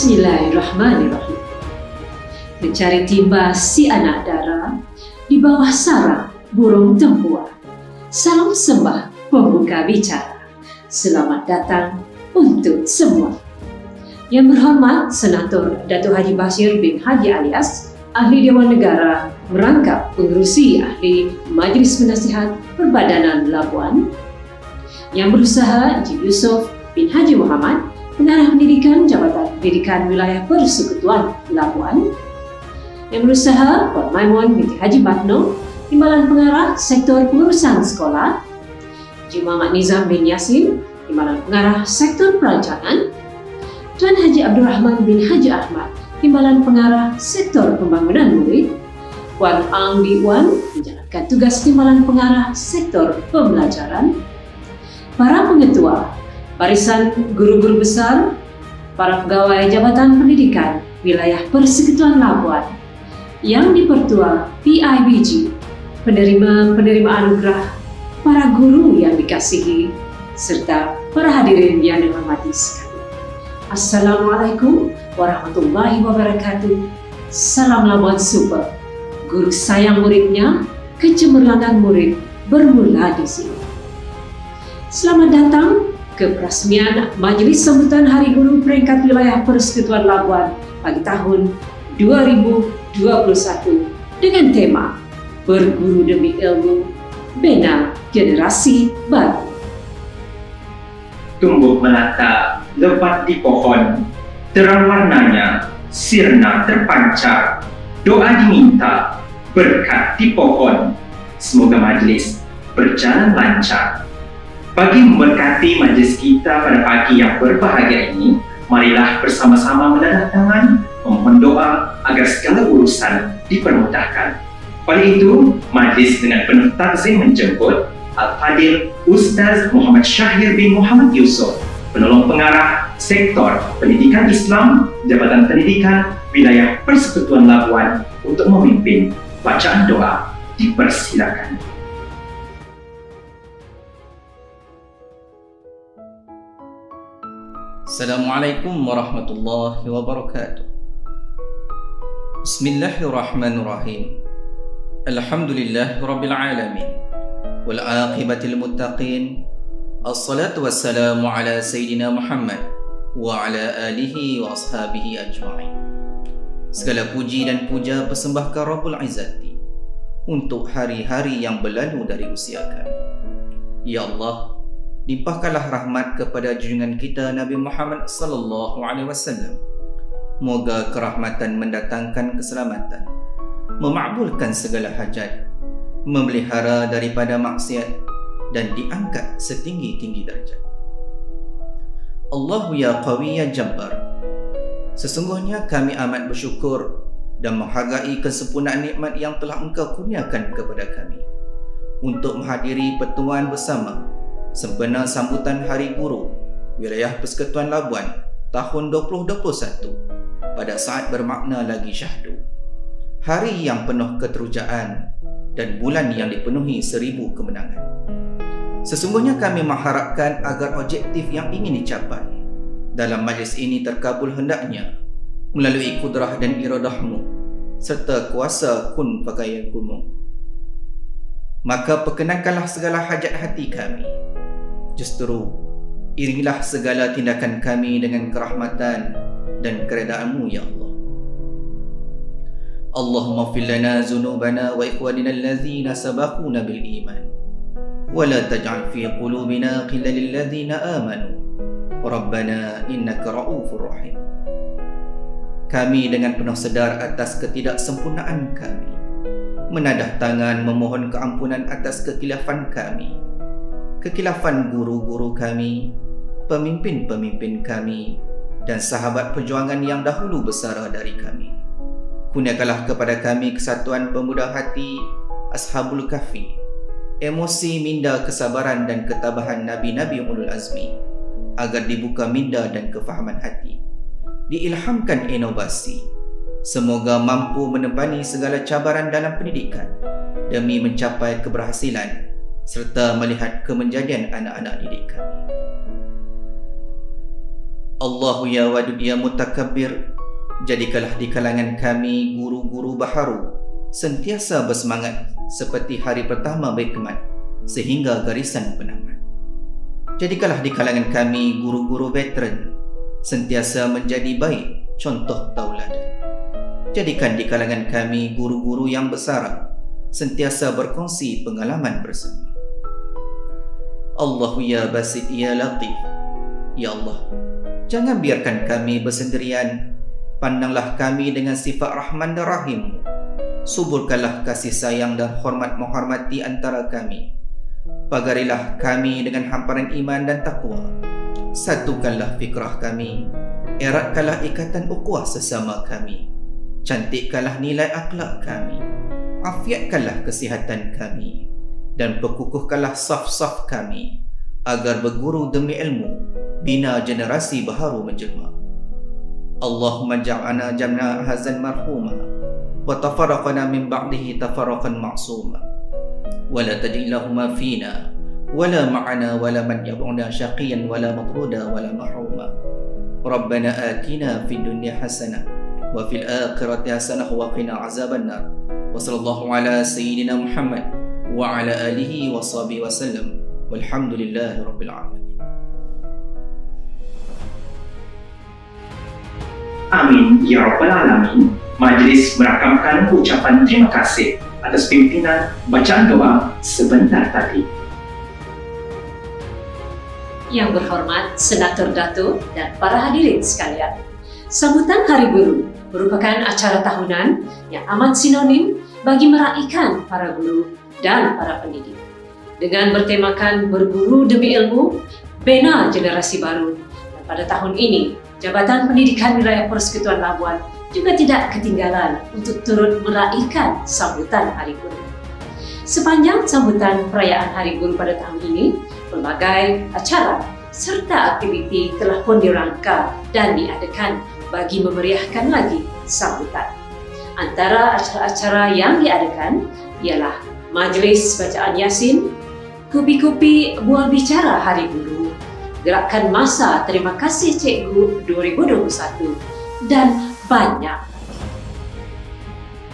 Bismillahirrahmanirrahim. Mencari timba si anak dara di bawah sarang burung tempua. Salam sembah pembuka bicara. Selamat datang untuk semua. Yang berhormat Senator Datuk Haji Bashir bin Haji alias Ahli Dewan Negara merangkap pengerusi Ahli Majlis Penasihat Perbadanan Labuan. Yang berusaha Encik Yusof bin Haji Muhammad, Pengarah Pendidikan Jabatan Pendidikan Wilayah Persekutuan Labuan. Yang berusaha Puan Maimun binti Haji Batno, Timbalan Pengarah Sektor Pengurusan Sekolah. Encik Muhammad Nizam bin Yasin, Timbalan Pengarah Sektor Perancangan. Tuan Haji Abdul Rahman bin Haji Ahmad, Timbalan Pengarah Sektor Pembangunan Murid. Puan Ang Di Wan menjalankan tugas Timbalan Pengarah Sektor Pembelajaran. Para pengetua, barisan guru-guru besar, para pegawai Jabatan Pendidikan Wilayah Persekutuan Labuan yang dipertua PIBG, penerima anugerah, para guru yang dikasihi, serta para hadirin yang dihormati sekalian. Assalamualaikum warahmatullahi wabarakatuh. Salam Labuan Super. Guru sayang muridnya, kecemerlangan murid bermula di sini. Selamat datang ke peresmian Majlis Sambutan Hari Guru Peringkat Wilayah Persekutuan Labuan pada tahun 2021 dengan tema Berguru Demi Ilmu, Bina Generasi Baru. Tumbuh melata, lebat di pohon, terang warnanya, sirna terpancar, doa diminta, berkat di pohon. Semoga majlis berjalan lancar. Bagi memberkati majlis kita pada pagi yang berbahagia ini, marilah bersama-sama menadah tangan, memohon doa agar segala urusan dipermudahkan. Oleh itu, majlis dengan penuh takzim menjemput Al-Fadil Ustaz Muhammad Syahir bin Muhammad Yusof, penolong pengarah Sektor Pendidikan Islam, Jabatan Pendidikan Wilayah Persekutuan Labuan untuk memimpin bacaan doa. Dipersilakan. Assalamualaikum warahmatullahi wabarakatuh. Bismillahirrahmanirrahim. Alhamdulillahi rabbil alamin. Wal aqibatil muttaqin. Assalatu wassalamu ala Sayyidina Muhammad wa ala alihi wa ashabihi ajma'in. Segala puji dan puja persembahkan Rabbul Izzati untuk hari-hari yang berlalu dari usia kami. Ya Allah, limpahkanlah rahmat kepada junjungan kita Nabi Muhammad sallallahu alaihi wasallam. Moga kerahmatan mendatangkan keselamatan, memakbulkan segala hajat, memelihara daripada maksiat dan diangkat setinggi-tinggi darjat. Allahu ya Qawi ya Jabbar. Sesungguhnya kami amat bersyukur dan menghargai kesempurnaan nikmat yang telah Engkau kurniakan kepada kami untuk menghadiri pertemuan bersama sempena sambutan Hari Guru Wilayah Persekutuan Labuan tahun 2021 pada saat bermakna lagi syahdu, hari yang penuh keterujaan dan bulan yang dipenuhi 1000 kemenangan. Sesungguhnya kami mengharapkan agar objektif yang ingin dicapai dalam majlis ini terkabul hendaknya melalui kudrah dan iradahmu serta kuasa kun fakayakumu. Maka perkenankanlah segala hajat hati kami. Justru iringilah segala tindakan kami dengan kerahmatan dan keredaanmu ya Allah. Allahumma fil lana zunubana wa ikhwanina allazina sabaquna bil iman wa la taj'al fi qulubina ghillan lil ladzina amanu rabbana innaka ra'ufur rahim. Kami dengan penuh sedar atas ketidaksempurnaan kami menadah tangan memohon keampunan atas kekhilafan kami, kekhilafan guru-guru kami, pemimpin-pemimpin kami, dan sahabat perjuangan yang dahulu bersara dari kami. Kurniakanlah kepada kami kesatuan pemuda hati Ashabul Kahfi, emosi minda kesabaran dan ketabahan Nabi-Nabi Ulul Azmi, agar dibuka minda dan kefahaman hati, diilhamkan inovasi, semoga mampu menepani segala cabaran dalam pendidikan demi mencapai keberhasilan serta melihat kemenjadian anak-anak didik kami. Allahu ya wadud ya mutakabbir, jadikanlah di kalangan kami guru-guru baharu sentiasa bersemangat seperti hari pertama berkhidmat sehingga garisan penamat. Jadikanlah di kalangan kami guru-guru veteran sentiasa menjadi baik contoh tauladan. Jadikan di kalangan kami guru-guru yang bersara sentiasa berkongsi pengalaman bersama. Allahu ya basit ya latif, ya Allah, jangan biarkan kami bersendirian. Pandanglah kami dengan sifat Rahman dan Rahim. Suburkanlah kasih sayang dan hormat menghormati antara kami. Pagarilah kami dengan hamparan iman dan takwa. Satukanlah fikrah kami. Eratkanlah ikatan ukhuwah sesama kami. Cantikkanlah nilai akhlak kami. Afiatkanlah kesihatan kami. Dan perkukuhkanlah saf-saf kami agar berguru demi ilmu, bina generasi baharu menjelma. Allahumma ja'alna jamna hazan marhuma wa tafarraqna min ba'dihi tafarraqan ma'suma wa la taj'alhuma fina wa la ma'ana wa la man yab'una syaqiyan wa la matruda wa la mahruma. Rabbana atina fid dunya hasanah wa fil akhirati hasanah wa qina azabannar. Wa sallallahu ala sayyidina Muhammad wa ala alihi wa sahbihi wa sallam. Walhamdulillahi rabbil alamin. Amin ya rabbal alamin. Majlis merakamkan ucapan terima kasih atas pimpinan bacaan doa sebentar tadi. Yang berhormat Senator Dato dan para hadirin sekalian, sambutan Hari Guru merupakan acara tahunan yang amat sinonim bagi meraihkan para guru dan para pendidik. Dengan bertemakan berguru demi ilmu, bina generasi baru. Dan pada tahun ini, Jabatan Pendidikan Wilayah Persekutuan Labuan juga tidak ketinggalan untuk turut meraihkan sambutan Hari Guru. Sepanjang sambutan perayaan Hari Guru pada tahun ini, berbagai acara serta aktiviti telah pun dirangka dan diadakan bagi memeriahkan lagi sambutan. Antara acara-acara yang diadakan ialah Majlis Bacaan Yasin, Kopi-Kopi Bual Bicara Hari Guru, Gerakan Masa Terima Kasih Cikgu 2021, dan banyak.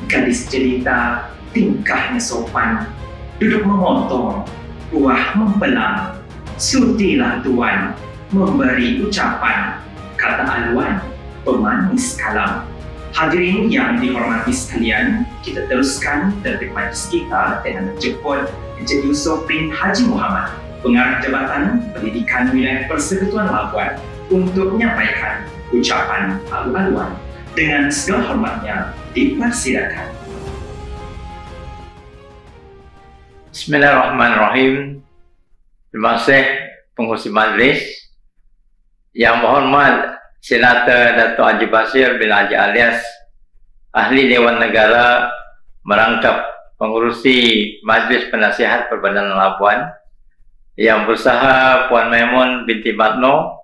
Gadis jelita tingkahnya sopan, duduk memotong, buah membelah, sutilah tuan, memberi ucapan, kata aluan, pemanis kalam. Hadirin yang dihormati sekalian, kita teruskan tertib majlis kita dengan menjemput Encik Yusof bin Haji Muhammad, Pengarah Jabatan Pendidikan Wilayah Persekutuan Labuan, untuk menyampaikan ucapan alu-aluan. Dengan segala hormatnya, dipersilakan. Bismillahirrahmanirrahim. Terima kasih pengurusi majlis. Yang berhormat Senator Dato' Haji Basir bin Haji alias Ahli Dewan Negara merangkap pengurusi Majlis Penasihat Perbadanan Labuan, yang berusaha Puan Maimun binti Matno,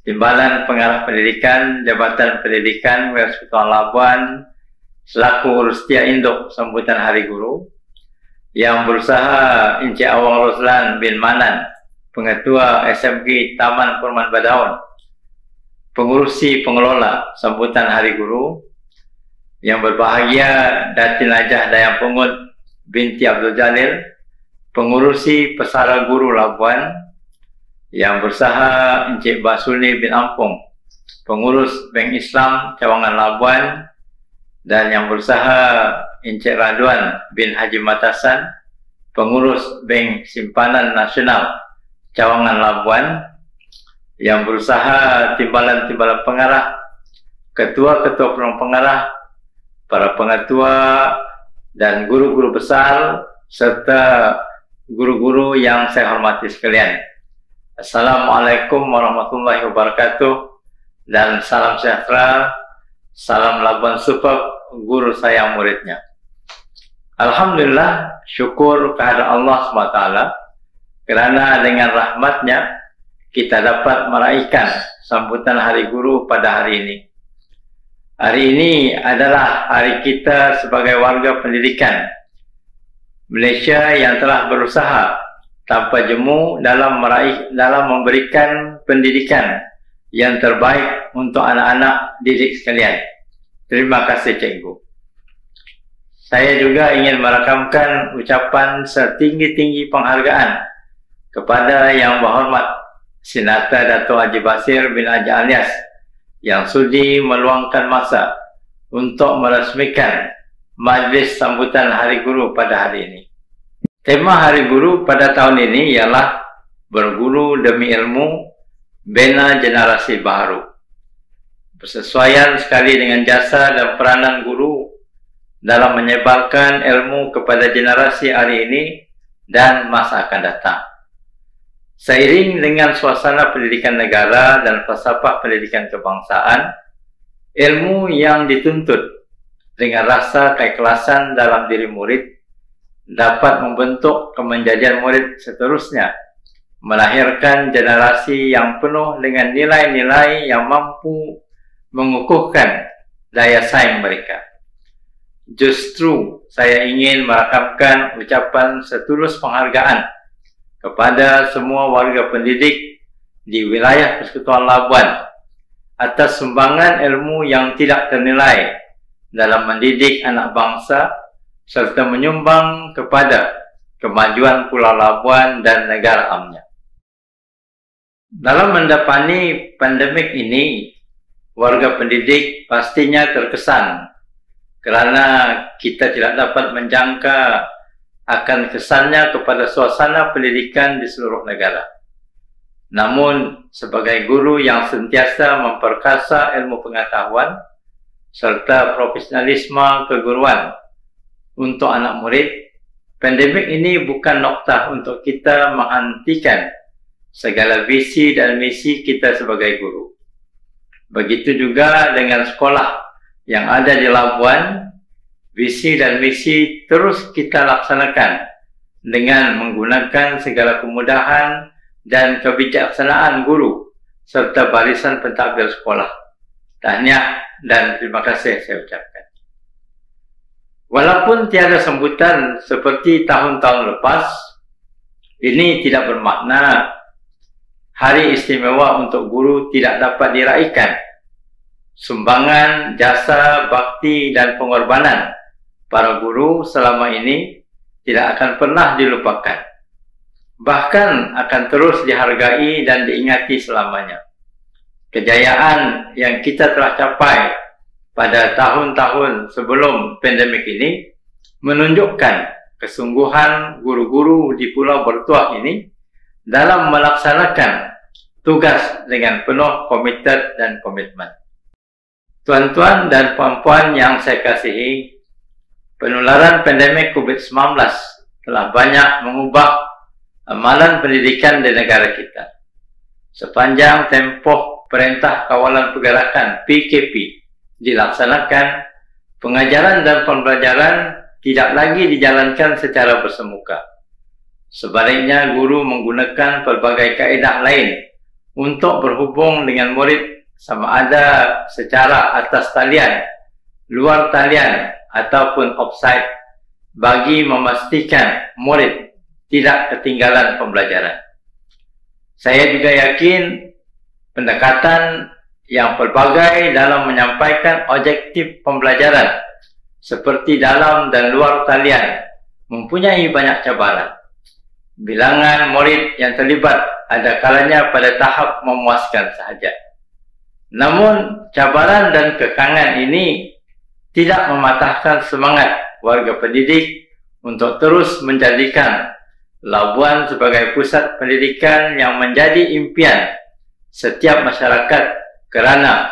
Timbalan Pengarah Pendidikan Jabatan Pendidikan Wilayah Persekutuan Labuan selaku urustia induk sambutan Hari Guru, yang berusaha Encik Awang Roslan bin Manan, Pengetua SMG Taman Purman Badaun, pengurusi pengelola sambutan Hari Guru, yang berbahagia Datin Najah Dayang Pungut binti Abdul Jalil, pengurusi Pesara Guru Labuan, yang berusaha Encik Basuli bin Ampung, pengurus Bank Islam Cawangan Labuan, dan yang berusaha Encik Radwan bin Haji Matasan, pengurus Bank Simpanan Nasional Cawangan Labuan, yang berusaha timbalan-timbalan pengarah, ketua-ketua penolong pengarah, para pengetua dan guru-guru besar, serta guru-guru yang saya hormati sekalian. Assalamualaikum warahmatullahi wabarakatuh, dan salam sejahtera, salam Labuan Super, guru sayang muridnya. Alhamdulillah, syukur kehadirat Allah SWT, kerana dengan rahmatnya kita dapat meraihkan sambutan Hari Guru pada hari ini. Hari ini adalah hari kita sebagai warga pendidikan Malaysia yang telah berusaha tanpa jemu dalam memberikan pendidikan yang terbaik untuk anak-anak didik sekalian. Terima kasih cikgu. Saya juga ingin merakamkan ucapan setinggi-tinggi penghargaan kepada Yang Berhormat Senata Dato' Haji Basir bin Haji Alias yang sudi meluangkan masa untuk meresmikan majlis sambutan Hari Guru pada hari ini. Tema Hari Guru pada tahun ini ialah Berguru demi ilmu, bina generasi baru. Bersesuaian sekali dengan jasa dan peranan guru dalam menyebarkan ilmu kepada generasi hari ini dan masa akan datang. Seiring dengan suasana pendidikan negara dan falsafah pendidikan kebangsaan, ilmu yang dituntut dengan rasa keikhlasan dalam diri murid dapat membentuk kemenjadian murid seterusnya, melahirkan generasi yang penuh dengan nilai-nilai yang mampu mengukuhkan daya saing mereka. Justru saya ingin merakamkan ucapan setulus penghargaan kepada semua warga pendidik di wilayah Persekutuan Labuan atas sumbangan ilmu yang tidak ternilai dalam mendidik anak bangsa serta menyumbang kepada kemajuan Pulau Labuan dan negara amnya. Dalam mendapati pandemik ini, warga pendidik pastinya terkesan kerana kita tidak dapat menjangka akan kesannya kepada suasana pendidikan di seluruh negara. Namun, sebagai guru yang sentiasa memperkasa ilmu pengetahuan serta profesionalisme keguruan untuk anak murid, pandemik ini bukan noktah untuk kita menghentikan segala visi dan misi kita sebagai guru. Begitu juga dengan sekolah yang ada di Labuan, visi dan misi terus kita laksanakan dengan menggunakan segala kemudahan dan kebijaksanaan guru serta barisan pentadbir sekolah. Tahniah dan terima kasih saya ucapkan. Walaupun tiada sambutan seperti tahun-tahun lepas, ini tidak bermakna hari istimewa untuk guru tidak dapat diraihkan. Sumbangan, jasa, bakti dan pengorbanan para guru selama ini tidak akan pernah dilupakan. Bahkan akan terus dihargai dan diingati selamanya. Kejayaan yang kita telah capai pada tahun-tahun sebelum pandemik ini menunjukkan kesungguhan guru-guru di Pulau Bertuah ini dalam melaksanakan tugas dengan penuh komited dan komitmen. Tuan-tuan dan puan-puan yang saya kasihi, penularan pandemik COVID-19 telah banyak mengubah amalan pendidikan di negara kita. Sepanjang tempoh Perintah Kawalan Pergerakan PKP dilaksanakan, pengajaran dan pembelajaran tidak lagi dijalankan secara bersemuka. Sebaliknya, guru menggunakan pelbagai kaedah lain untuk berhubung dengan murid, sama ada secara atas talian, luar talian, ataupun offsite, bagi memastikan murid tidak ketinggalan pembelajaran. Saya juga yakin pendekatan yang pelbagai dalam menyampaikan objektif pembelajaran seperti dalam dan luar talian mempunyai banyak cabaran. Bilangan murid yang terlibat ada kalanya pada tahap memuaskan sahaja. Namun, cabaran dan kekangan ini tidak mematahkan semangat warga pendidik untuk terus menjadikan Labuan sebagai pusat pendidikan yang menjadi impian setiap masyarakat kerana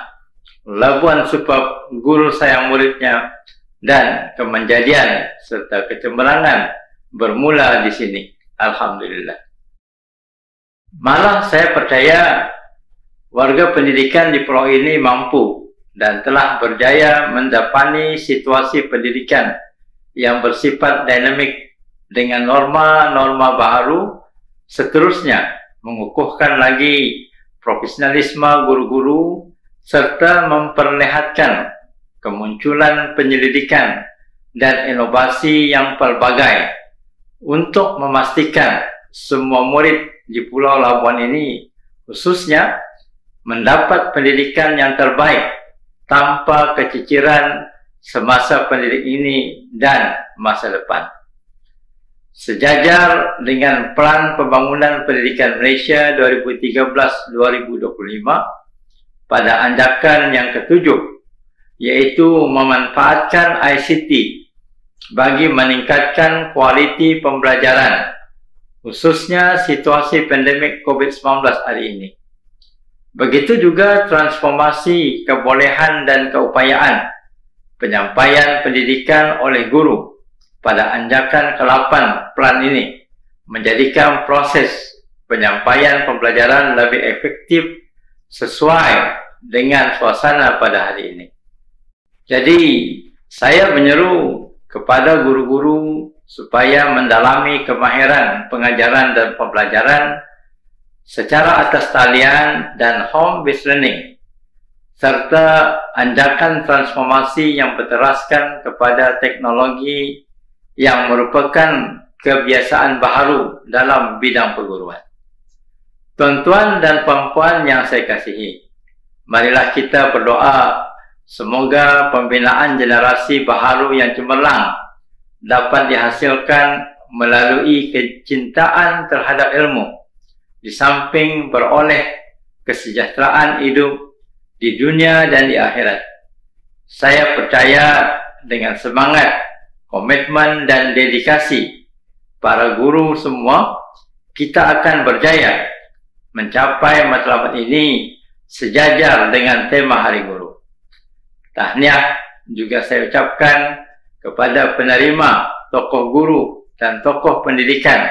Labuan superb, guru sayang muridnya, dan kemenjadian serta kecemerlangan bermula di sini. Alhamdulillah. Malah saya percaya warga pendidikan di pulau ini mampu dan telah berjaya mendapati situasi pendidikan yang bersifat dinamik dengan norma-norma baru, seterusnya mengukuhkan lagi profesionalisme guru-guru serta memperlihatkan kemunculan penyelidikan dan inovasi yang pelbagai untuk memastikan semua murid di Pulau Labuan ini khususnya mendapat pendidikan yang terbaik tanpa keciciran semasa pendidik ini dan masa depan. Sejajar dengan Plan Pembangunan Pendidikan Malaysia 2013-2025 pada anjakan yang ketujuh, iaitu memanfaatkan ICT bagi meningkatkan kualiti pembelajaran, khususnya situasi pandemik COVID-19 hari ini. Begitu juga transformasi kebolehan dan keupayaan penyampaian pendidikan oleh guru pada anjakan ke-8 plan ini menjadikan proses penyampaian pembelajaran lebih efektif sesuai dengan suasana pada hari ini. Jadi, saya menyeru kepada guru-guru supaya mendalami kemahiran pengajaran dan pembelajaran secara atas talian dan home-based learning, serta anjakan transformasi yang berteraskan kepada teknologi yang merupakan kebiasaan baharu dalam bidang perguruan. Tuan-tuan dan puan-puan yang saya kasihi, marilah kita berdoa semoga pembinaan generasi baharu yang cemerlang dapat dihasilkan melalui kecintaan terhadap ilmu, di samping beroleh kesejahteraan hidup di dunia dan di akhirat. Saya percaya dengan semangat, komitmen dan dedikasi para guru semua, kita akan berjaya mencapai matlamat ini sejajar dengan tema Hari Guru. Tahniah juga saya ucapkan kepada penerima, tokoh guru dan tokoh pendidikan,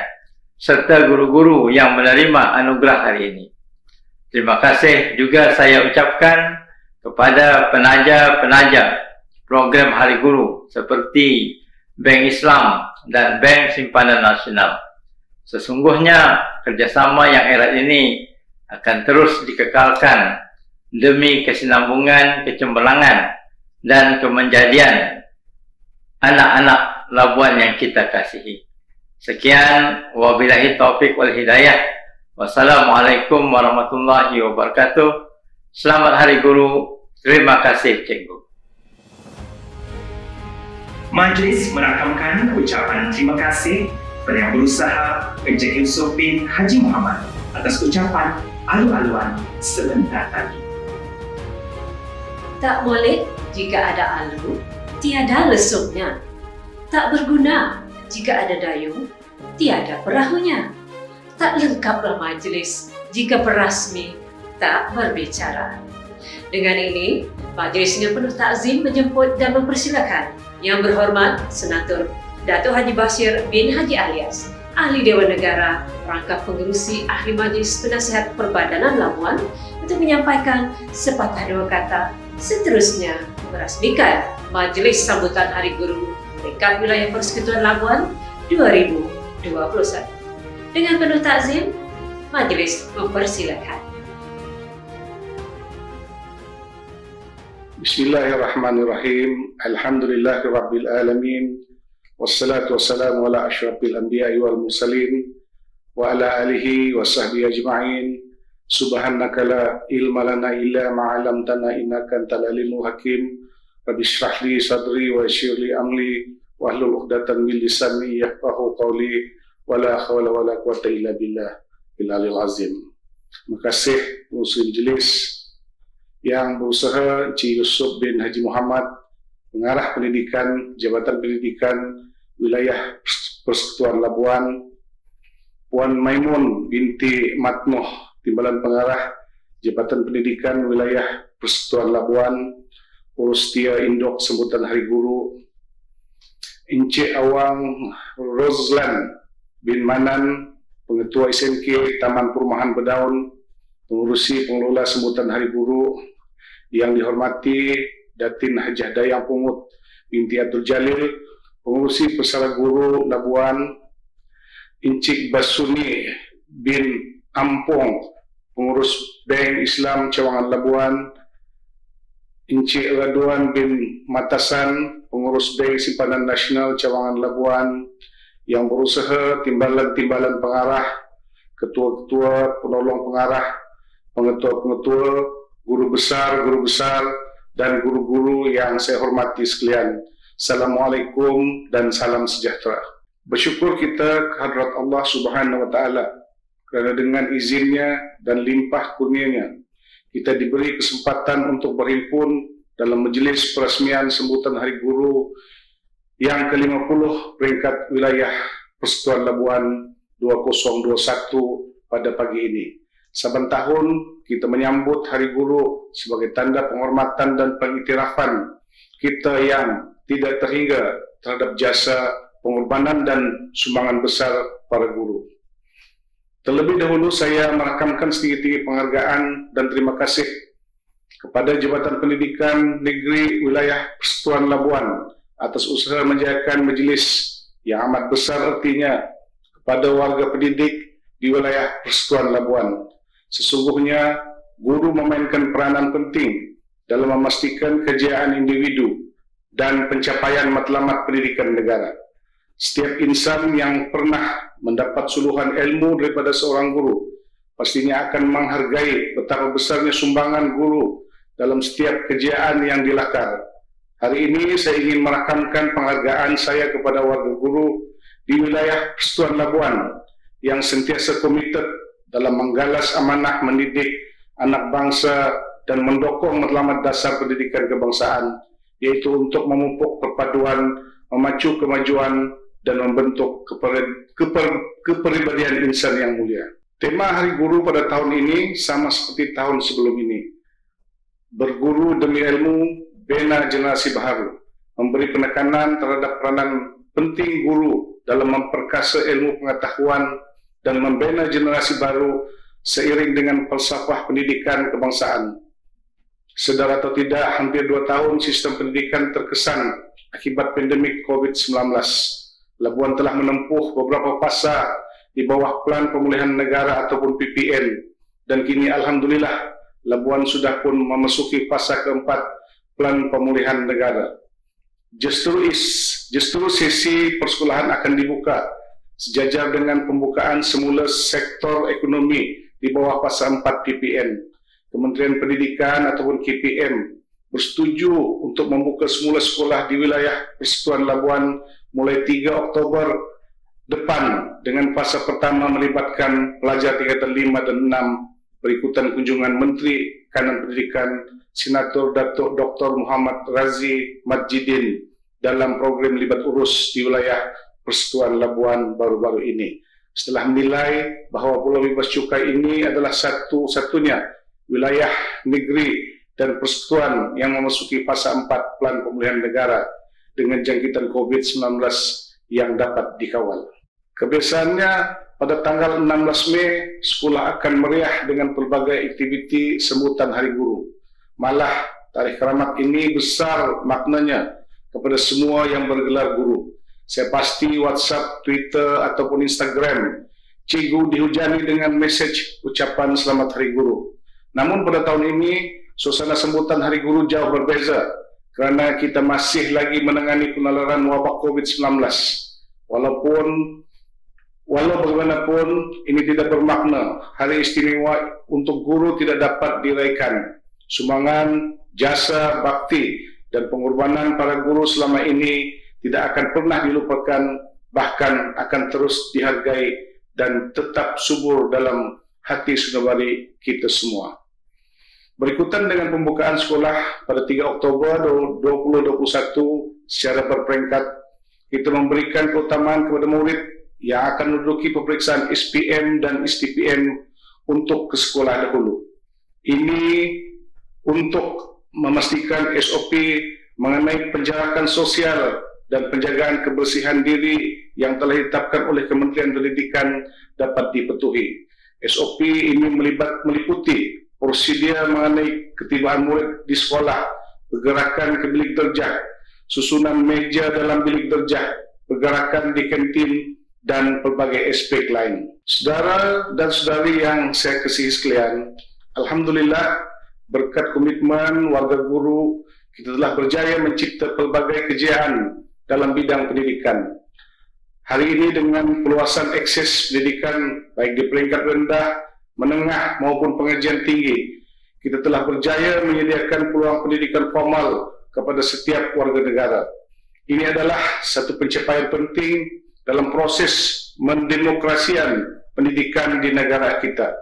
serta guru-guru yang menerima anugerah hari ini. Terima kasih juga saya ucapkan kepada penaja-penaja program Hari Guru seperti Bank Islam dan Bank Simpanan Nasional. Sesungguhnya kerjasama yang erat ini akan terus dikekalkan demi kesinambungan, kecemerlangan dan kemenjadian anak-anak Labuan yang kita kasihi. Sekian, wabillahi taufik wal hidayah. Wassalamualaikum warahmatullahi wabarakatuh. Selamat Hari Guru. Terima kasih, Cikgu. Majlis merakamkan ucapan terima kasih kepada yang berusaha Encik Yusof bin Haji Muhammad atas ucapan alu-aluan sebentar tadi. Tak molek jika ada alu, tiada lesungnya. Tak berguna jika ada dayung, tiada perahunya. Tak lengkaplah majlis jika perasmi tak berbicara. Dengan ini, majlisnya penuh takzim menjemput dan mempersilakan Yang Berhormat Senator Datuk Haji Bashir bin Haji Alias, Ahli Dewan Negara, rangkap pengerusi Ahli Majlis Penasihat Perbadanan Labuan untuk menyampaikan sepatah dua kata, seterusnya merasmikan Majlis Sambutan Hari Guru Peringkat Wilayah Persekutuan Labuan 2021. Dengan penuh takzim, majlis mempersilakan. Bismillahirrahmanirrahim. Alhamdulillahirabbil alamin. Wassalatu wassalamu ala asyrafil anbiya'i wal mursalin wa ala alihi wa sahbihi ajma'in. Subhanaka la ilma lana illa ma 'allamtana innaka antal alimul hakim. Rabbi shrah li sadri wa yassir li amri wahlul 'uqdatam min lisani yafqahu qawli wala hawla wala quwwata illa billah bil aliyil azim. Terima kasih Muslim Jelis yang berusaha Encik Yusof bin Haji Muhammad, pengarah pendidikan Jabatan Pendidikan Wilayah Persekutuan Labuan, Puan Maimun binti Matnoh, Timbalan Pengarah Jabatan Pendidikan Wilayah Persekutuan Labuan, Urus Tia Indok Sambutan Hari Guru, Encik Awang Rozlan bin Manan, Pengetua SMK Taman Perumahan Bedaun, pengurusi pengelola Sambutan Hari Guru, yang dihormati Datin Hajah Dayang Pungut binti Abdul Jalil, pengurusi Pesara Guru Labuan, Encik Basuni bin Ampong, pengurus Bank Islam Cawangan Labuan, Encik Raduan bin Matasan, pengurus Bank Simpanan Nasional Cawangan Labuan, yang berusaha timbalan-timbalan pengarah, ketua-ketua penolong pengarah, pengetua-pengetua, guru besar, dan guru-guru yang saya hormati sekalian. Assalamualaikum dan salam sejahtera. Bersyukur kita kehadrat Allah Subhanahu wa Ta'ala kerana dengan izinnya dan limpah kurnianya kita diberi kesempatan untuk berhimpun dalam majlis peresmian sambutan Hari Guru yang ke-50 peringkat wilayah Persekutuan Labuan 2021 pada pagi ini. Saban tahun kita menyambut Hari Guru sebagai tanda penghormatan dan pengiktirafan kita yang tidak terhingga terhadap jasa, pengorbanan dan sumbangan besar para guru. Terlebih dahulu saya merakamkan setinggi-tinggi penghargaan dan terima kasih kepada Jabatan Pendidikan Negeri Wilayah Persekutuan Labuan atas usaha menjayakan majlis yang amat besar artinya kepada warga pendidik di wilayah Persekutuan Labuan. Sesungguhnya, guru memainkan peranan penting dalam memastikan kejayaan individu dan pencapaian matlamat pendidikan negara. Setiap insan yang pernah mendapat suluhan ilmu daripada seorang guru pastinya akan menghargai betapa besarnya sumbangan guru dalam setiap kejayaan yang dilakar. Hari ini saya ingin merakamkan penghargaan saya kepada warga guru di wilayah Persekutuan Labuan yang sentiasa komited dalam menggalas amanah mendidik anak bangsa dan mendukung matlamat dasar pendidikan kebangsaan, yaitu untuk memupuk perpaduan, memacu kemajuan, dan membentuk kepribadian insan yang mulia. Tema Hari Guru pada tahun ini sama seperti tahun sebelum ini. Berguru demi ilmu, bina generasi baharu. Memberi penekanan terhadap peranan penting guru dalam memperkasa ilmu pengetahuan dan membina generasi baru seiring dengan falsafah pendidikan kebangsaan. Sedar atau tidak, hampir 2 tahun sistem pendidikan terkesan akibat pandemik COVID-19. Labuan telah menempuh beberapa fasa di bawah Plan Pemulihan Negara ataupun PPN, dan kini alhamdulillah Labuan sudah pun memasuki fasa keempat Plan Pemulihan Negara. Justru sesi persekolahan akan dibuka sejajar dengan pembukaan semula sektor ekonomi di bawah fasa 4 PPN. Kementerian Pendidikan ataupun KPM bersetuju untuk membuka semula sekolah di wilayah Persekutuan Labuan mulai 3 Oktober depan dengan fasa pertama melibatkan pelajar tingkatan 5 dan 6 berikutan kunjungan Menteri Kanan Pendidikan Senator Datuk Dr. Muhammad Razi Majidin dalam program Libat Urus di wilayah Persekutuan Labuan baru-baru ini. Setelah menilai bahawa Pulau Bebas Cukai ini adalah satu-satunya wilayah negeri dan persekutuan yang memasuki fasa 4 Plan Pemulihan Negara dengan jangkitan COVID-19 yang dapat dikawal. Kebiasaannya pada tanggal 16 Mei, sekolah akan meriah dengan pelbagai aktiviti sambutan Hari Guru. Malah, tarikh keramat ini besar maknanya kepada semua yang bergelar guru. Saya pasti WhatsApp, Twitter ataupun Instagram, cikgu dihujani dengan mesej ucapan selamat Hari Guru. Namun pada tahun ini, suasana sambutan Hari Guru jauh berbeza kerana kita masih lagi menangani penularan wabak COVID-19. Walau bagaimanapun ini tidak bermakna hari istimewa untuk guru tidak dapat diraikan. Sumbangan, jasa, bakti dan pengorbanan para guru selama ini tidak akan pernah dilupakan, bahkan akan terus dihargai dan tetap subur dalam hati sunawari kita semua. Berikutan dengan pembukaan sekolah pada 3 Oktober 2021 secara berperingkat, kita memberikan keutamaan kepada murid yang akan menduduki peperiksaan SPM dan STPM untuk ke sekolah dahulu. Ini untuk memastikan SOP mengenai penjarakan sosial dan penjagaan kebersihan diri yang telah ditetapkan oleh Kementerian Pendidikan dapat dipetuhi. SOP ini meliputi prosedur mengenai ketibaan murid di sekolah, pergerakan ke bilik darjah, susunan meja dalam bilik darjah, pergerakan di kantin, dan pelbagai aspek lain. Saudara dan saudari yang saya kasihi sekalian, alhamdulillah berkat komitmen warga guru, kita telah berjaya mencipta pelbagai kejayaan dalam bidang pendidikan. Hari ini dengan peluasan akses pendidikan baik di peringkat rendah menengah maupun pengajian tinggi, kita telah berjaya menyediakan peluang pendidikan formal kepada setiap warga negara. Ini adalah satu pencapaian penting dalam proses mendemokrasikan pendidikan di negara kita.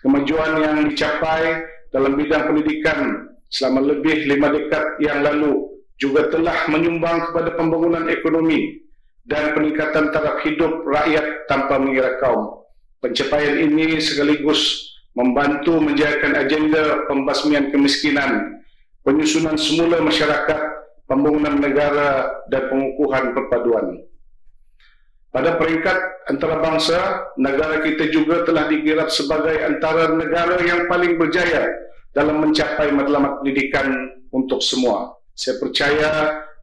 Kemajuan yang dicapai dalam bidang pendidikan selama lebih 5 dekad yang lalu juga telah menyumbang kepada pembangunan ekonomi dan peningkatan taraf hidup rakyat tanpa mengira kaum. Pencapaian ini sekaligus membantu menjayakan agenda pembasmian kemiskinan, penyusunan semula masyarakat, pembangunan negara dan pengukuhan perpaduan. Pada peringkat antarabangsa, negara kita juga telah dikira sebagai antara negara yang paling berjaya dalam mencapai matlamat pendidikan untuk semua. Saya percaya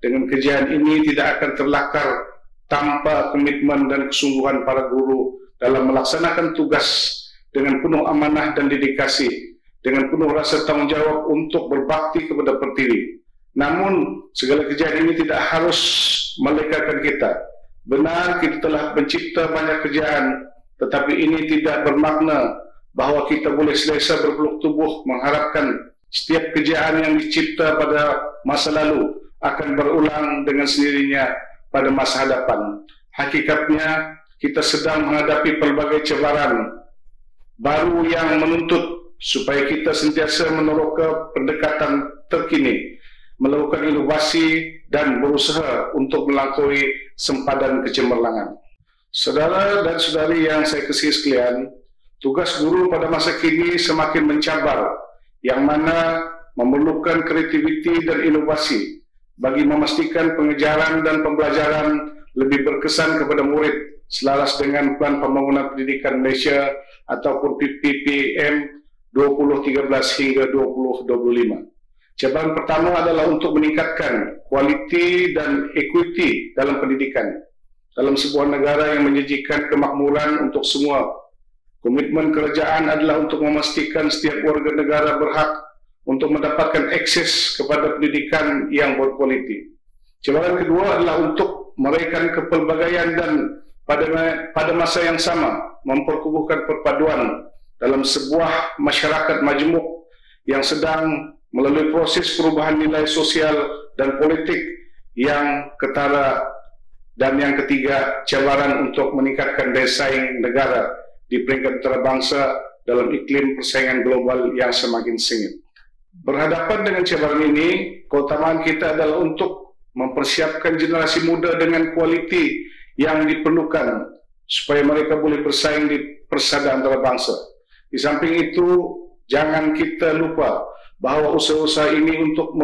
dengan kejayaan ini tidak akan terlakar tanpa komitmen dan kesungguhan para guru dalam melaksanakan tugas dengan penuh amanah dan dedikasi, dengan penuh rasa tanggungjawab untuk berbakti kepada pertiwi. Namun, segala kejayaan ini tidak harus melekakan kita. Benar, kita telah mencipta banyak kejayaan, tetapi ini tidak bermakna bahawa kita boleh selesa berpeluk tubuh mengharapkan setiap kejayaan yang dicipta pada masa lalu akan berulang dengan sendirinya pada masa hadapan. Hakikatnya, kita sedang menghadapi pelbagai cabaran baru yang menuntut supaya kita sentiasa meneroka pendekatan terkini, melakukan inovasi dan berusaha untuk melampaui sempadan kecemerlangan. Saudara dan saudari yang saya kasihi sekalian, tugas guru pada masa kini semakin mencabar, yang mana memerlukan kreativiti dan inovasi bagi memastikan pengajaran dan pembelajaran lebih berkesan kepada murid selaras dengan Plan Pembangunan Pendidikan Malaysia ataupun PPM 2013 hingga 2025. Cabaran pertama adalah untuk meningkatkan kualiti dan equity dalam pendidikan. Dalam sebuah negara yang menjanjikan kemakmuran untuk semua, komitmen kerajaan adalah untuk memastikan setiap warga negara berhak untuk mendapatkan akses kepada pendidikan yang berkualiti. Cabaran kedua adalah untuk meraihkan kepelbagaian dan pada masa yang sama memperkukuhkan perpaduan dalam sebuah masyarakat majmuk yang sedang melalui proses perubahan nilai sosial dan politik yang ketara. Dan yang ketiga, cabaran untuk meningkatkan daya saing negara di peringkat antarabangsa dalam iklim persaingan global yang semakin sengit. Berhadapan dengan cabaran ini, keutamaan kita adalah untuk mempersiapkan generasi muda dengan kualiti yang diperlukan supaya mereka boleh bersaing di persada antarabangsa. Di samping itu, jangan kita lupa bahawa usaha-usaha ini untuk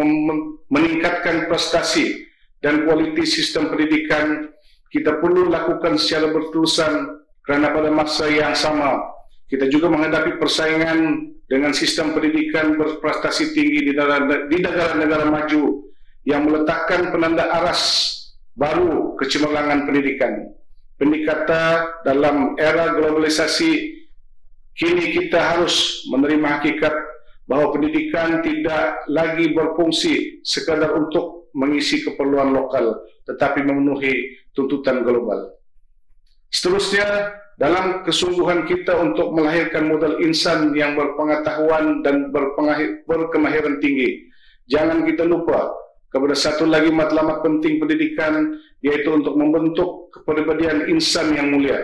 meningkatkan prestasi dan kualiti sistem pendidikan kita perlu lakukan secara berterusan, kerana pada masa yang sama kita juga menghadapi persaingan dengan sistem pendidikan berprestasi tinggi di negara-negara maju yang meletakkan penanda aras baru kecemerlangan pendidikan. Pendikata dalam era globalisasi, kini kita harus menerima hakikat bahawa pendidikan tidak lagi berfungsi sekadar untuk mengisi keperluan lokal, tetapi memenuhi tuntutan global. Seterusnya, dalam kesungguhan kita untuk melahirkan modal insan yang berpengetahuan dan berkemahiran tinggi, jangan kita lupa kepada satu lagi matlamat penting pendidikan, yaitu untuk membentuk kepribadian insan yang mulia.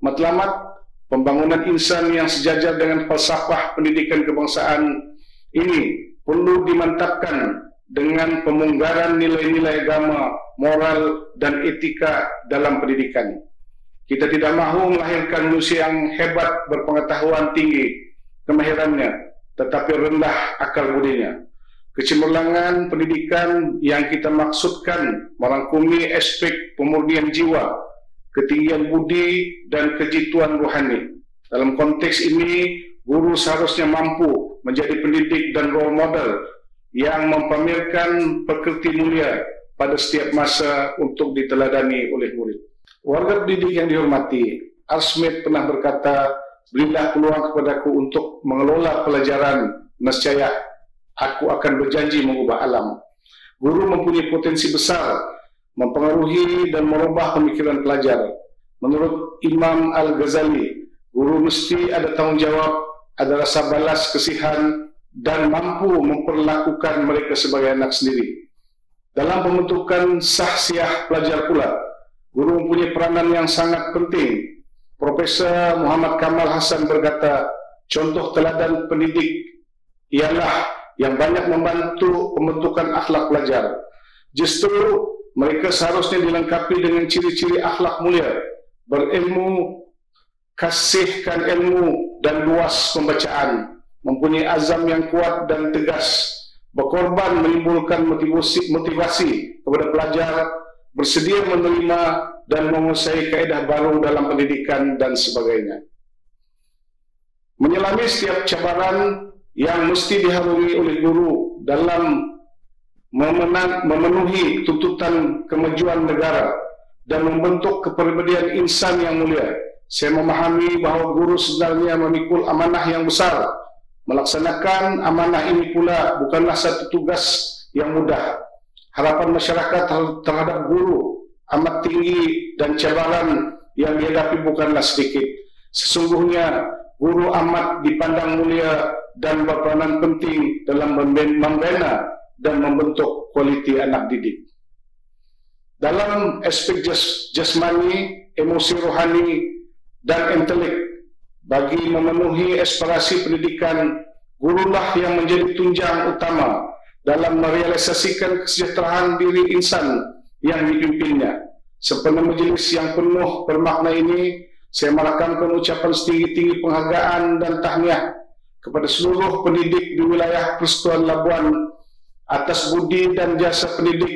Matlamat pembangunan insan yang sejajar dengan falsafah pendidikan kebangsaan ini perlu dimantapkan dengan pemunggaran nilai-nilai agama, moral dan etika dalam pendidikan. Kita tidak mahu melahirkan manusia yang hebat berpengetahuan tinggi kemahirannya, tetapi rendah akal budinya. Kecemerlangan pendidikan yang kita maksudkan merangkumi aspek pemurnian jiwa, ketinggian budi dan kejituan rohani. Dalam konteks ini, guru seharusnya mampu menjadi pendidik dan role model yang mempamerkan pekerti mulia pada setiap masa untuk diteladani oleh murid. Warga pendidik yang dihormati, Smith pernah berkata, "Berilah peluang kepadaku untuk mengelola pelajaran, nescaya aku akan berjanji mengubah alam." Guru mempunyai potensi besar mempengaruhi dan merubah pemikiran pelajar. Menurut Imam Al-Ghazali, Guru mesti ada tanggungjawab, ada rasa balas kasihan, dan mampu memperlakukan mereka sebagai anak sendiri. Dalam pembentukan sahsiah pelajar pula, guru mempunyai peranan yang sangat penting. Profesor Muhammad Kamal Hasan berkata, contoh teladan pendidik ialah yang banyak membantu pembentukan akhlak pelajar. Justru mereka seharusnya dilengkapi dengan ciri-ciri akhlak mulia, berilmu, kasihkan ilmu dan luas pembacaan, mempunyai azam yang kuat dan tegas, berkorban menimbulkan motivasi kepada pelajar, bersedia menerima dan menguasai kaedah baru dalam pendidikan dan sebagainya. Menyelami setiap cabaran yang mesti diharungi oleh guru dalam memenuhi tuntutan kemajuan negara dan membentuk kepribadian insan yang mulia. Saya memahami bahawa guru sebenarnya memikul amanah yang besar. Melaksanakan amanah ini pula bukanlah satu tugas yang mudah. Harapan masyarakat terhadap guru amat tinggi dan cabaran yang dihadapi bukanlah sedikit. Sesungguhnya guru amat dipandang mulia dan berperanan penting dalam membina dan membentuk kualiti anak didik. Dalam aspek jasmani, emosi rohani, dan intelek, bagi memenuhi aspirasi pendidikan, gurulah yang menjadi tunjang utama dalam merealisasikan kesejahteraan diri insan yang dipimpinnya. Sepenuh majelis yang penuh bermakna ini, saya merakamkan ucapan setinggi-tinggi penghargaan dan tahniah kepada seluruh pendidik di wilayah Persekutuan Labuan atas budi dan jasa pendidik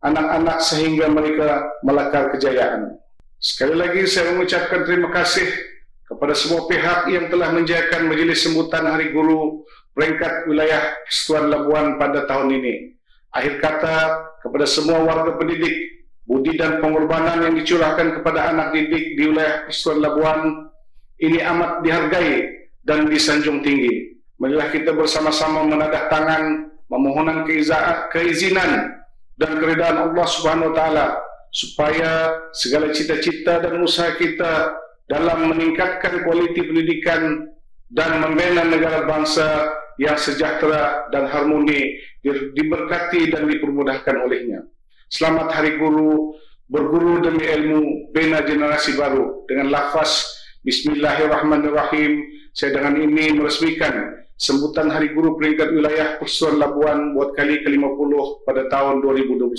anak-anak sehingga mereka melakar kejayaan. Sekali lagi saya mengucapkan terima kasih kepada semua pihak yang telah menjayakan majlis sambutan Hari Guru peringkat wilayah Persekutuan Labuan pada tahun ini. Akhir kata, kepada semua warga pendidik, budi dan pengorbanan yang dicurahkan kepada anak didik di wilayah Persekutuan Labuan ini amat dihargai dan disanjung tinggi. Marilah kita bersama-sama menadah tangan memohonan keizinan dan keridaan Allah Subhanahu wa taala supaya segala cita-cita dan usaha kita dalam meningkatkan kualiti pendidikan dan membina negara bangsa yang sejahtera dan harmoni diberkati dan dipermudahkan olehnya. Selamat Hari Guru, berguru demi ilmu, bina generasi baru. Dengan lafaz Bismillahirrahmanirrahim, saya dengan ini meresmikan sambutan Hari Guru peringkat wilayah Persekutuan Labuan buat kali ke-50 pada tahun 2021.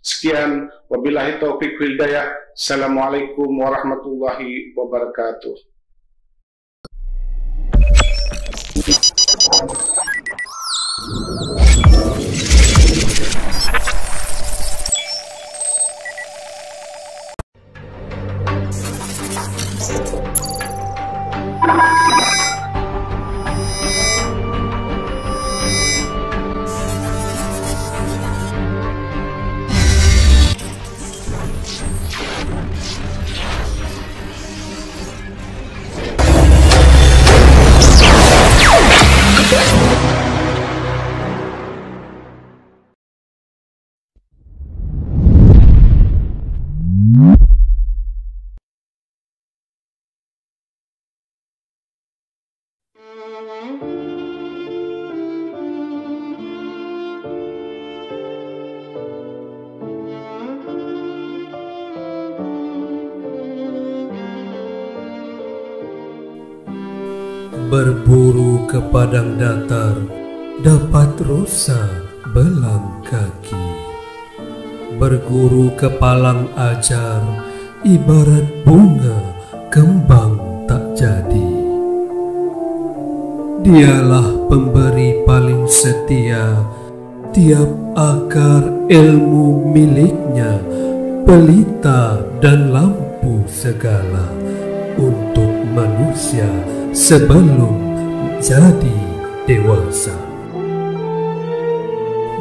Sekian, wabillahi taufiq wal hidayah. Assalamualaikum warahmatullahi wabarakatuh. Berburu ke padang datar dapat rusa belang kaki. Berguru ke palang ajar ibarat bunga kembang tak jadi. Dialah pemberi paling setia, tiap akar ilmu miliknya, pelita dan lampu segala untuk manusia sebelum jadi dewasa.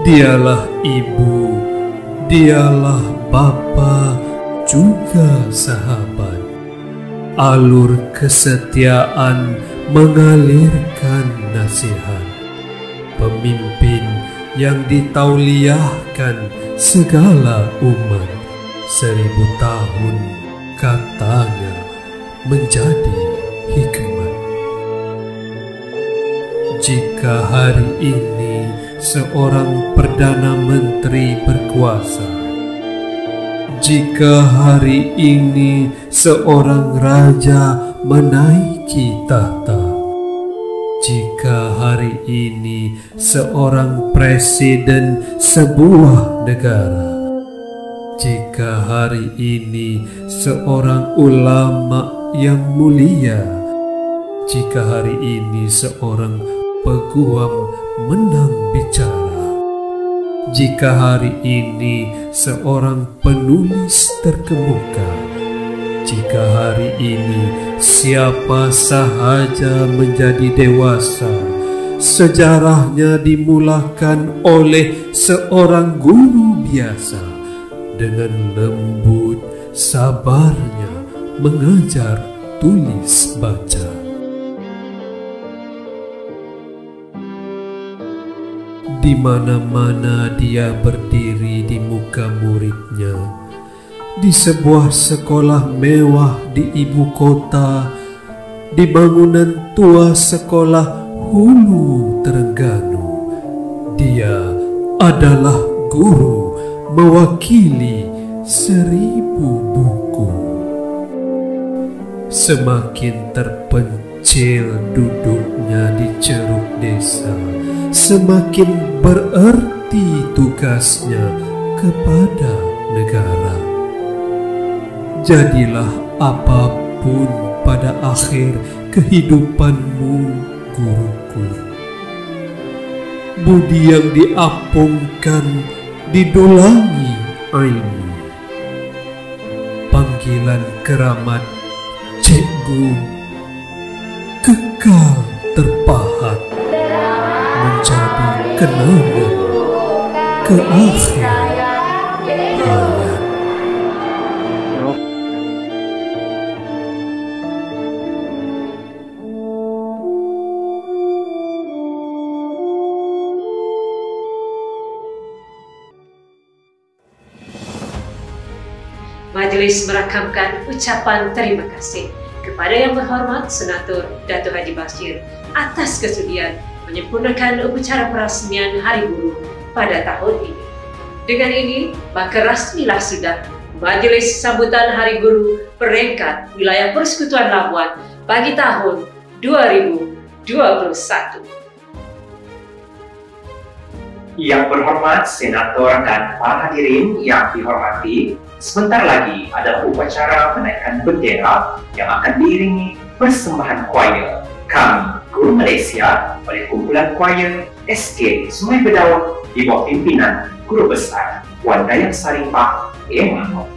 Dialah ibu, dialah bapa, juga sahabat. Alur kesetiaan mengalirkan nasihat. Pemimpin yang ditauliahkan segala umat. 1000 tahun katanya menjadi hikmat. Jika hari ini seorang Perdana Menteri berkuasa, jika hari ini seorang raja menaiki tahta, jika hari ini seorang presiden sebuah negara, jika hari ini seorang ulama yang mulia, jika hari ini seorang peguam menang bicara, jika hari ini seorang penulis terkemuka, jika hari ini siapa sahaja menjadi dewasa, sejarahnya dimulakan oleh seorang guru biasa, dengan lembut sabarnya mengajar tulis baca. Di mana-mana dia berdiri di muka muridnya, di sebuah sekolah mewah di ibu kota, di bangunan tua sekolah Hulu Terengganu, dia adalah guru mewakili 1000 buku. Semakin terpencil duduknya di ceruk desa, semakin berarti tugasnya kepada negara. Jadilah apapun pada akhir kehidupanmu, guruku. Budi yang diapungkan didulangi ilmu. Panggilan keramat cikgu kekal terpahat menjadi kenangan ke akhir hayat. Majelis merakamkan ucapan terima kasih kepada Yang Berhormat Senator Dato' Haji Bashir atas kesudian menyempurnakan upacara peresmian Hari Guru pada tahun ini. Dengan ini, maka rasmilah sudah Majelis Sambutan Hari Guru peringkat Wilayah Persekutuan Labuan bagi tahun 2021. Yang Berhormat Senator dan para hadirin yang dihormati, sebentar lagi ada upacara menaikkan bendera yang akan diiringi persembahan choir kami Guru Malaysia oleh kumpulan choir SK Sungai Bedaun di bawah pimpinan Guru Besar Wan Dayang Saripah Emang.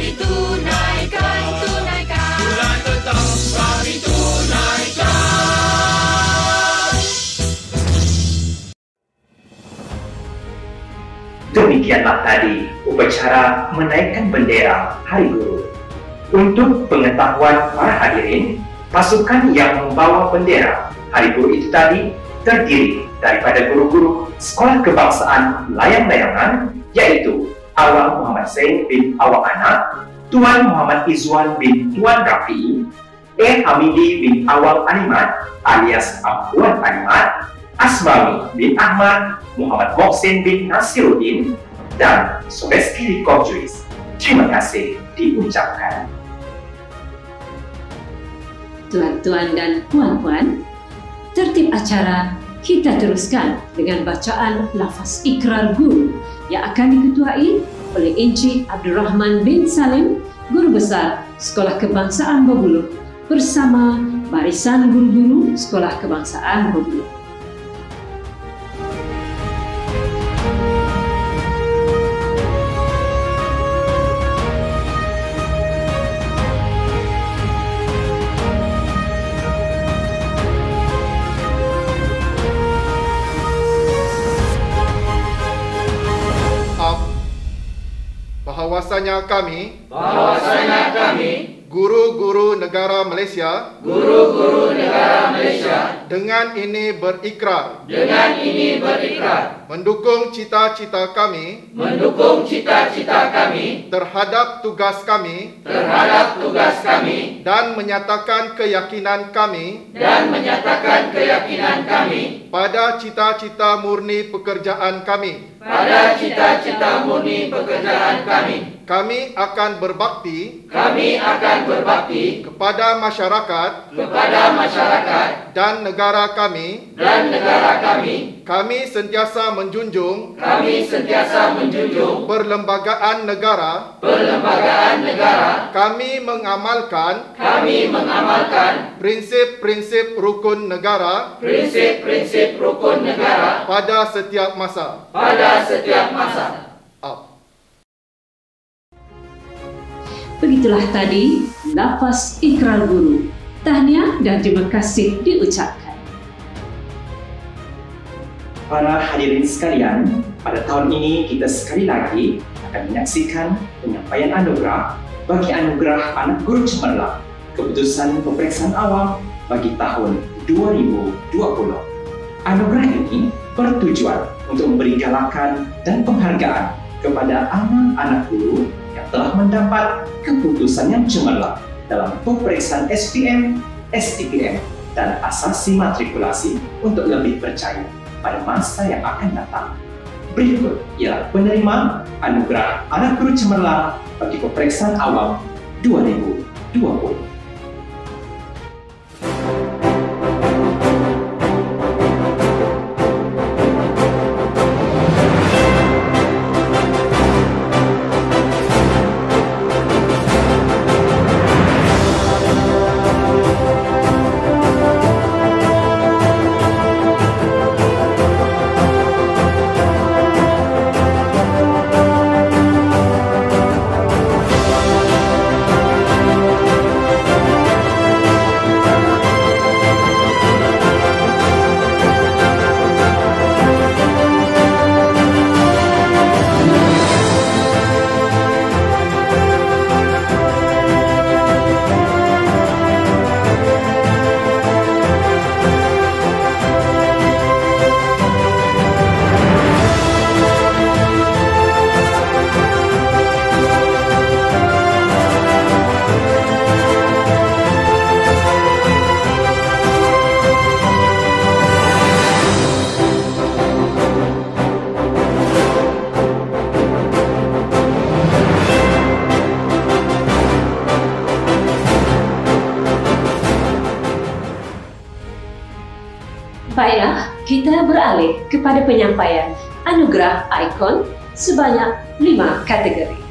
kami tunaikan, tunaikan. Bulan petang kami tunaikan. Demikianlah tadi upacara menaikkan bendera Hari Guru. Untuk pengetahuan para hadirin, pasukan yang membawa bendera Hari Guru itu tadi terdiri daripada guru-guru Sekolah Kebangsaan Layang-Layangan, yaitu Awang Muhammad Zain bin Awang Anak, Tuan Muhammad Izwan bin Tuan Rafi, Hamidi bin Awang Animat alias Abwan Animat, Asmawi bin Ahmad, Muhammad Mohsin bin Nasiruddin, dan Sobeski Rikobjuis. Terima kasih diucapkan. Tuan-tuan dan puan-puan, tertib acara kita teruskan dengan bacaan lafaz ikrar guru yang akan diketuai oleh Encik Abdul Rahman bin Salim, Guru Besar Sekolah Kebangsaan Bobuluh bersama barisan guru-guru Sekolah Kebangsaan Bobuluh. Bahawasanya kami guru-guru negara Malaysia dengan ini berikrar mendukung cita-cita kami terhadap tugas kami dan menyatakan keyakinan kami pada cita-cita murni pekerjaan kami. Kami akan berbakti kepada masyarakat dan negara kami. Kami sentiasa menjunjung perlembagaan negara. Kami mengamalkan prinsip-prinsip rukun negara pada setiap masa. Begitulah tadi lafaz ikrar guru. Tahniah dan terima kasih diucapkan. Para hadirin sekalian, pada tahun ini kita sekali lagi akan menyaksikan penyampaian anugerah bagi anugerah Anak Guru Cemerlang Keputusan Peperiksaan Awam bagi tahun 2020. Anugerah ini bertujuan untuk memberi galakan dan penghargaan kepada anak-anak guru yang telah mendapat keputusan yang cemerlang dalam peperiksaan SPM, STPM, dan asasi matrikulasi untuk lebih percaya pada masa yang akan datang. Berikut ialah penerima anugerah Anak Guru Cemerlang bagi peperiksaan awam 2020. Baiklah, kita beralih kepada penyampaian anugerah ikon sebanyak 5 kategori.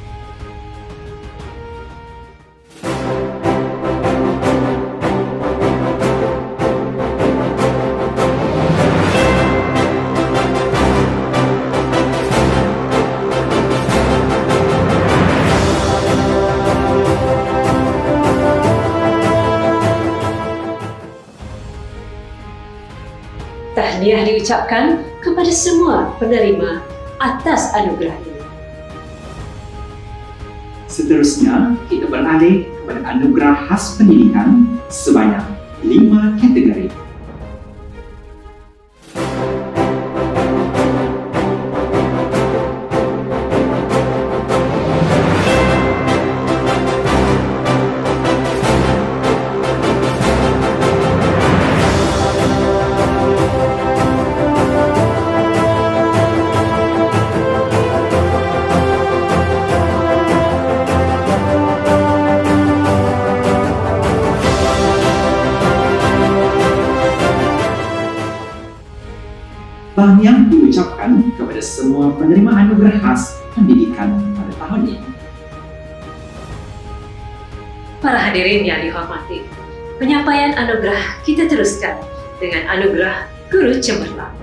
Tahniah diucapkan kepada semua penerima atas anugerah ini. Seterusnya, kita beralih kepada anugerah khas pendidikan sebanyak 5 kategori. Tahniah diucapkan kepada semua penerima anugerah khas pendidikan pada tahun ini. Para hadirin yang dihormati, penyampaian anugerah kita teruskan dengan anugerah Guru Cemerlang.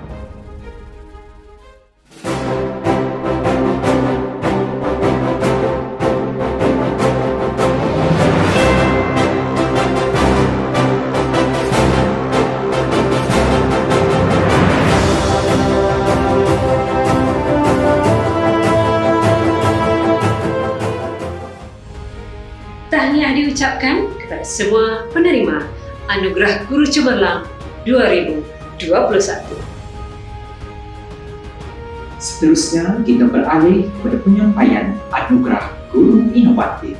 Tahniah diucapkan kepada semua penerima Anugerah Guru Cemerlang 2021. Seterusnya, kita beralih kepada penyampaian anugerah Guru Inovatif.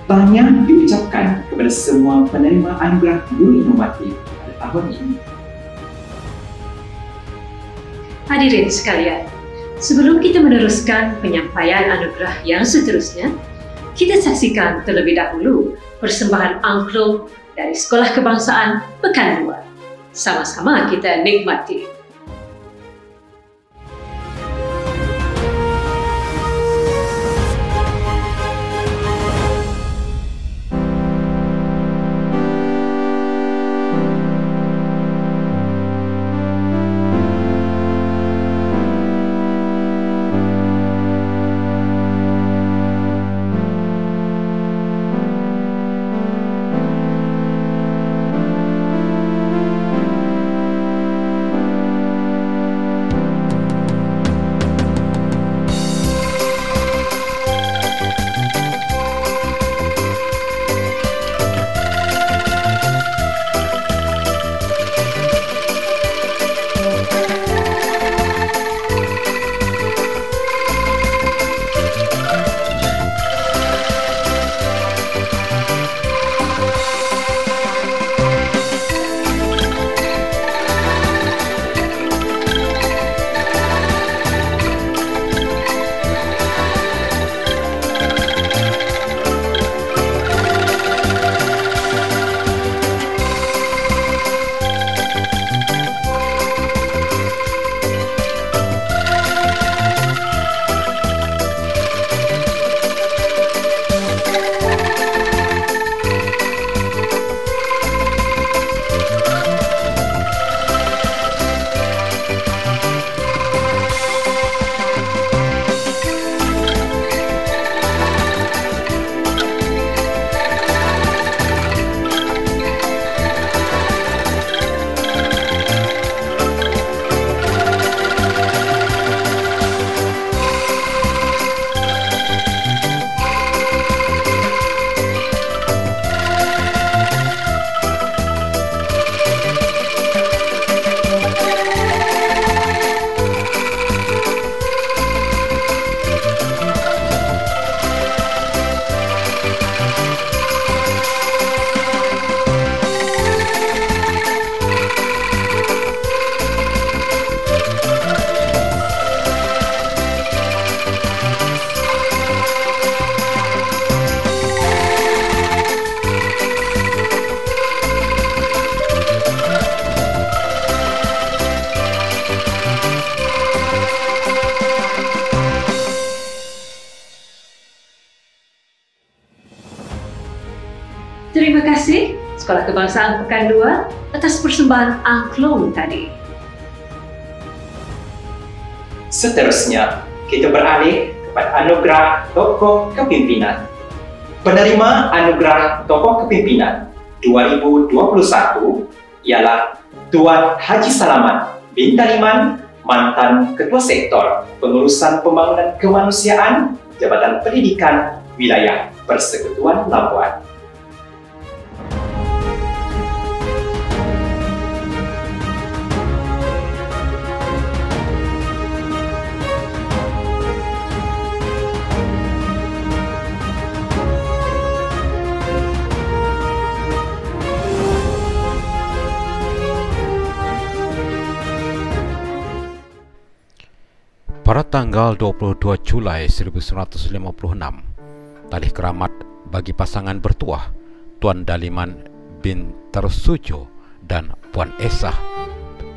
Tahniah diucapkan kepada semua penerima anugerah Guru Inovatif pada tahun ini. Hadirin sekalian, sebelum kita meneruskan penyampaian anugerah yang seterusnya, kita saksikan terlebih dahulu persembahan angklung dari Sekolah Kebangsaan Pekan 2. Sama-sama kita nikmati. Sekolah Kebangsaan Pekan 2 atas persembahan angklung tadi. Seterusnya, kita beralih kepada anugerah tokoh kepimpinan. Penerima anugerah tokoh kepimpinan 2021 ialah Tuan Haji Salamat bin Daliman, mantan Ketua Sektor Pengurusan Pembangunan Kemanusiaan Jabatan Pendidikan Wilayah Persekutuan Labuan. Pada tanggal 22 Julai 1956, talih keramat bagi pasangan bertuah Tuan Daliman bin Tersujo dan Puan Esah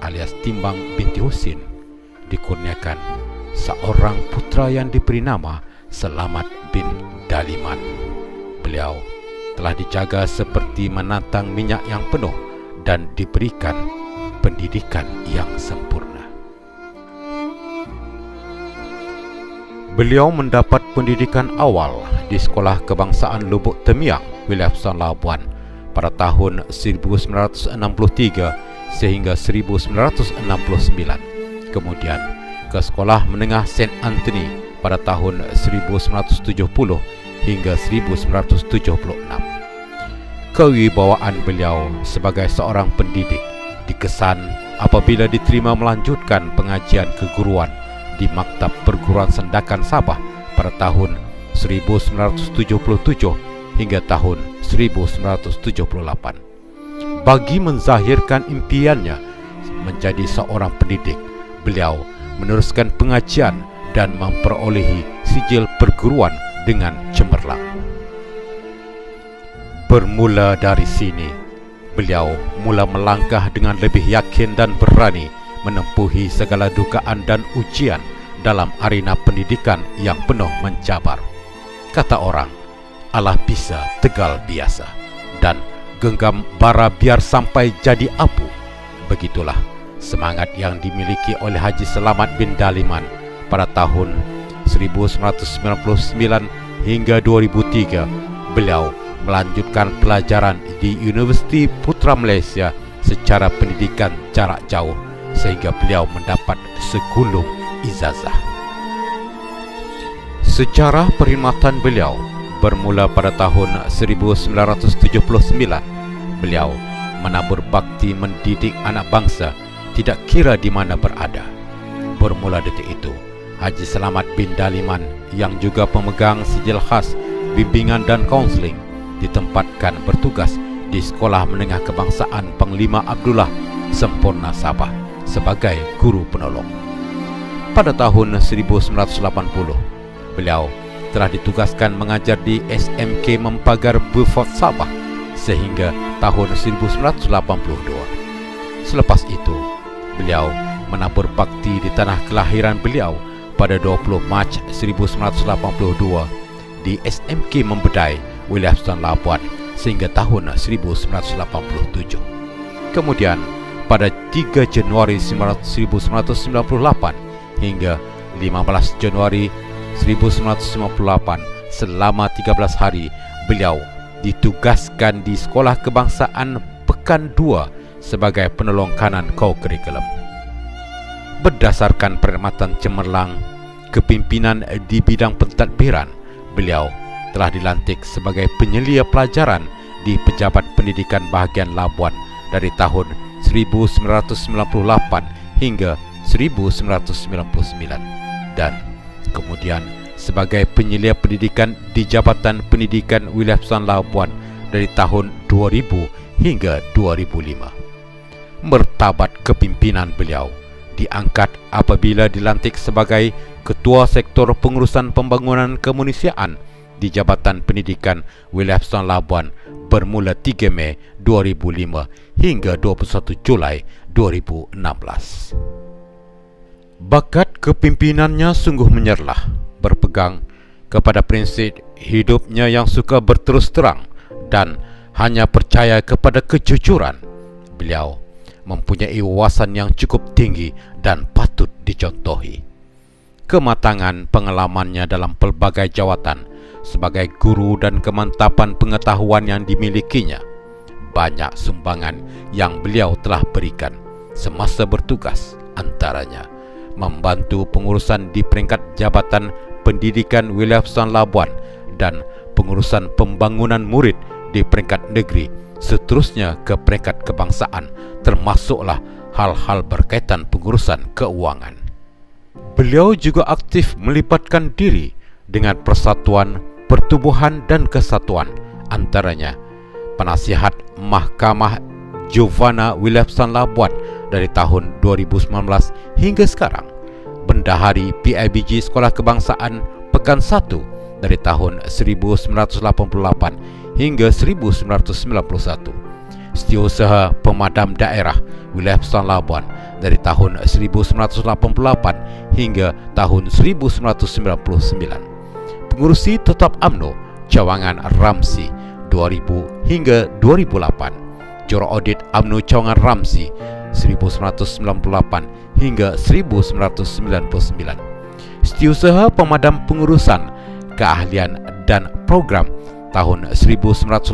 alias Timbang binti Husin dikurniakan seorang putra yang diberi nama Selamat bin Daliman. Beliau telah dijaga seperti menatang minyak yang penuh dan diberikan pendidikan yang sempurna. Beliau mendapat pendidikan awal di Sekolah Kebangsaan Lubuk Temiang, Wilayah Pesisir Labuan pada tahun 1963 sehingga 1969. Kemudian ke Sekolah Menengah St. Anthony pada tahun 1970 hingga 1976. Kewibawaan beliau sebagai seorang pendidik dikesan apabila diterima melanjutkan pengajian keguruan di Maktab Perguruan Sandakan Sabah pada tahun 1977 hingga tahun 1978. Bagi menzahirkan impiannya menjadi seorang pendidik, beliau meneruskan pengajian dan memperolehi sijil perguruan dengan cemerlang. Bermula dari sini, beliau mula melangkah dengan lebih yakin dan berani menempuhi segala dugaan dan ujian dalam arena pendidikan yang penuh mencabar. Kata orang, Allah bisa tegal biasa dan genggam bara biar sampai jadi apu. Begitulah semangat yang dimiliki oleh Haji Selamat bin Daliman pada tahun 1999 hingga 2003. Beliau melanjutkan pelajaran di Universiti Putra Malaysia secara pendidikan jarak jauh sehingga beliau mendapat segulung ijazah. Sejarah perkhidmatan beliau bermula pada tahun 1979. Beliau menabur bakti mendidik anak bangsa tidak kira di mana berada. Bermula detik itu, Haji Selamat bin Daliman yang juga pemegang sijil khas bimbingan dan kaunseling ditempatkan bertugas di Sekolah Menengah Kebangsaan Panglima Abdullah Sempurna Sabah sebagai guru penolong. Pada tahun 1980, beliau telah ditugaskan mengajar di SMK Mempagar Beaufort Sabah sehingga tahun 1982. Selepas itu, beliau menabur bakti di tanah kelahiran beliau pada 20 Mac 1982 di SMK Membedai, Wilayah Pesisir Labuan sehingga tahun 1987. Kemudian pada 3 Januari 1998 hingga 15 Januari 1958 selama 13 hari beliau ditugaskan di Sekolah Kebangsaan Pekan 2 sebagai penolong kanan co-curriculum. Berdasarkan perkhidmatan cemerlang kepimpinan di bidang pentadbiran, beliau telah dilantik sebagai penyelia pelajaran di Pejabat Pendidikan Bahagian Labuan dari tahun 1998 hingga 1999 dan kemudian sebagai penyelia pendidikan di Jabatan Pendidikan Wilayah Pesisir Labuan dari tahun 2000 hingga 2005. Martabat kepimpinan beliau diangkat apabila dilantik sebagai Ketua Sektor Pengurusan Pembangunan Kemanusiaan di Jabatan Pendidikan Wilayah Pesisir Labuan bermula 3 Mei 2005 hingga 21 Julai 2016. Bakat kepimpinannya sungguh menyerlah, berpegang kepada prinsip hidupnya yang suka berterus terang dan hanya percaya kepada kejujuran. Beliau mempunyai wawasan yang cukup tinggi dan patut dicontohi. Kematangan pengalamannya dalam pelbagai jawatan sebagai guru dan kemantapan pengetahuan yang dimilikinya, banyak sumbangan yang beliau telah berikan semasa bertugas, antaranya membantu pengurusan di peringkat Jabatan Pendidikan Wilayah Pusan Labuan dan pengurusan pembangunan murid di peringkat negeri, seterusnya ke peringkat kebangsaan, termasuklah hal-hal berkaitan pengurusan keuangan. Beliau juga aktif melibatkan diri dengan Persatuan Pertubuhan dan Kesatuan, antaranya Penasihat Mahkamah Jovana Wilayah Pusan Labuan dari tahun 2019 hingga sekarang, Bendahari PIBG Sekolah Kebangsaan Pekan 1 dari tahun 1988 hingga 1991, Setiausaha Pemadam Daerah Wilayah Pusan Labuan dari tahun 1988 hingga tahun 1999, Pengurusi Tetap UMNO Cawangan Ramsi 2000 hingga 2008, Juru Audit UMNO Cawangan Ramsi 1998 hingga 1999, Setiausaha Pemadam Pengurusan Keahlian dan Program tahun 1988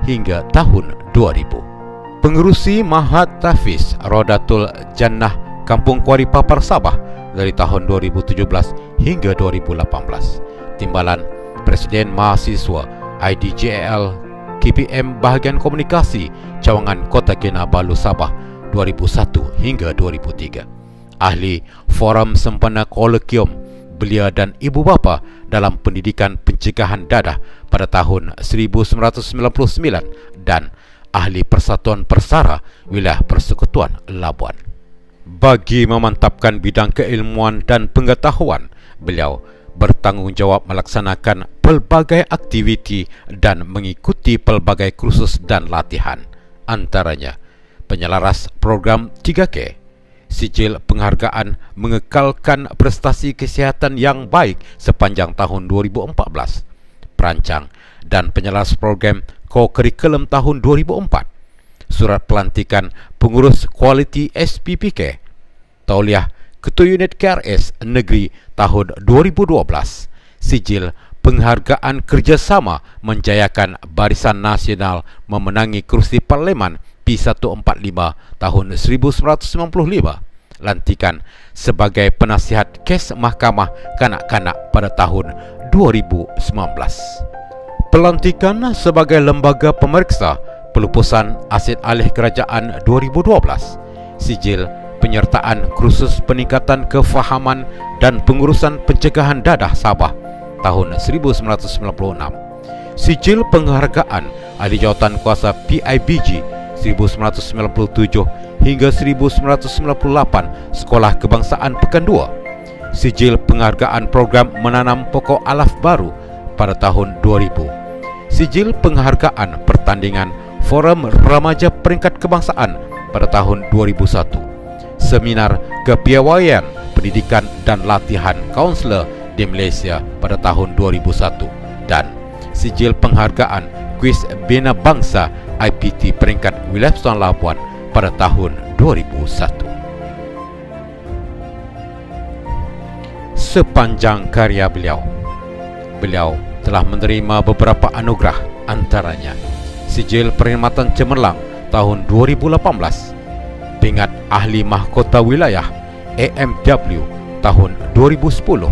hingga tahun 2000, Pengerusi Mahat Tafiz Rodatul Jannah Kampung Kuari Papar Sabah dari tahun 2017 hingga 2018, Timbalan Presiden Mahasiswa IDJL KPM Bahagian Komunikasi Cawangan Kota Kinabalu Sabah 2001 hingga 2003, Ahli Forum Sempena Kolokium Belia dan Ibu Bapa dalam Pendidikan Pencegahan Dadah pada tahun 1999 dan Ahli Persatuan Persara Wilayah Persekutuan Labuan. Bagi memantapkan bidang keilmuan dan pengetahuan, beliau bertanggungjawab melaksanakan pelbagai aktiviti dan mengikuti pelbagai kursus dan latihan, antaranya penyelaras program 3K, sijil penghargaan mengekalkan prestasi kesihatan yang baik sepanjang tahun 2014, perancang dan penyelaras program ko-kurikulum tahun 2004, surat pelantikan pengurus kualiti SPPK, tauliah Ketua Unit KRS Negeri tahun 2012, sijil penghargaan kerjasama menjayakan Barisan Nasional memenangi kursi Parlimen P145 tahun 1995, lantikan sebagai penasihat kes Mahkamah Kanak-kanak pada tahun 2019, pelantikan sebagai lembaga pemeriksa pelupusan aset alih kerajaan 2012, sijil penyertaan kursus peningkatan kefahaman dan pengurusan pencegahan dadah Sabah tahun 1996, sijil penghargaan ahli jawatan kuasa PIBG 1997 hingga 1998 Sekolah Kebangsaan Pekan 2, sijil penghargaan program menanam pokok alaf baru pada tahun 2000, sijil penghargaan pertandingan Forum Remaja Peringkat Kebangsaan pada tahun 2001, seminar kepiawaian pendidikan dan latihan kaunselor di Malaysia pada tahun 2001 dan sijil penghargaan kuis Bina Bangsa IPT peringkat Wilayah Pusan Labuan pada tahun 2001. Sepanjang karya beliau telah menerima beberapa anugerah, antaranya sijil perkhidmatan cemerlang tahun 2018, pingat ahli mahkota wilayah AMW tahun 2010.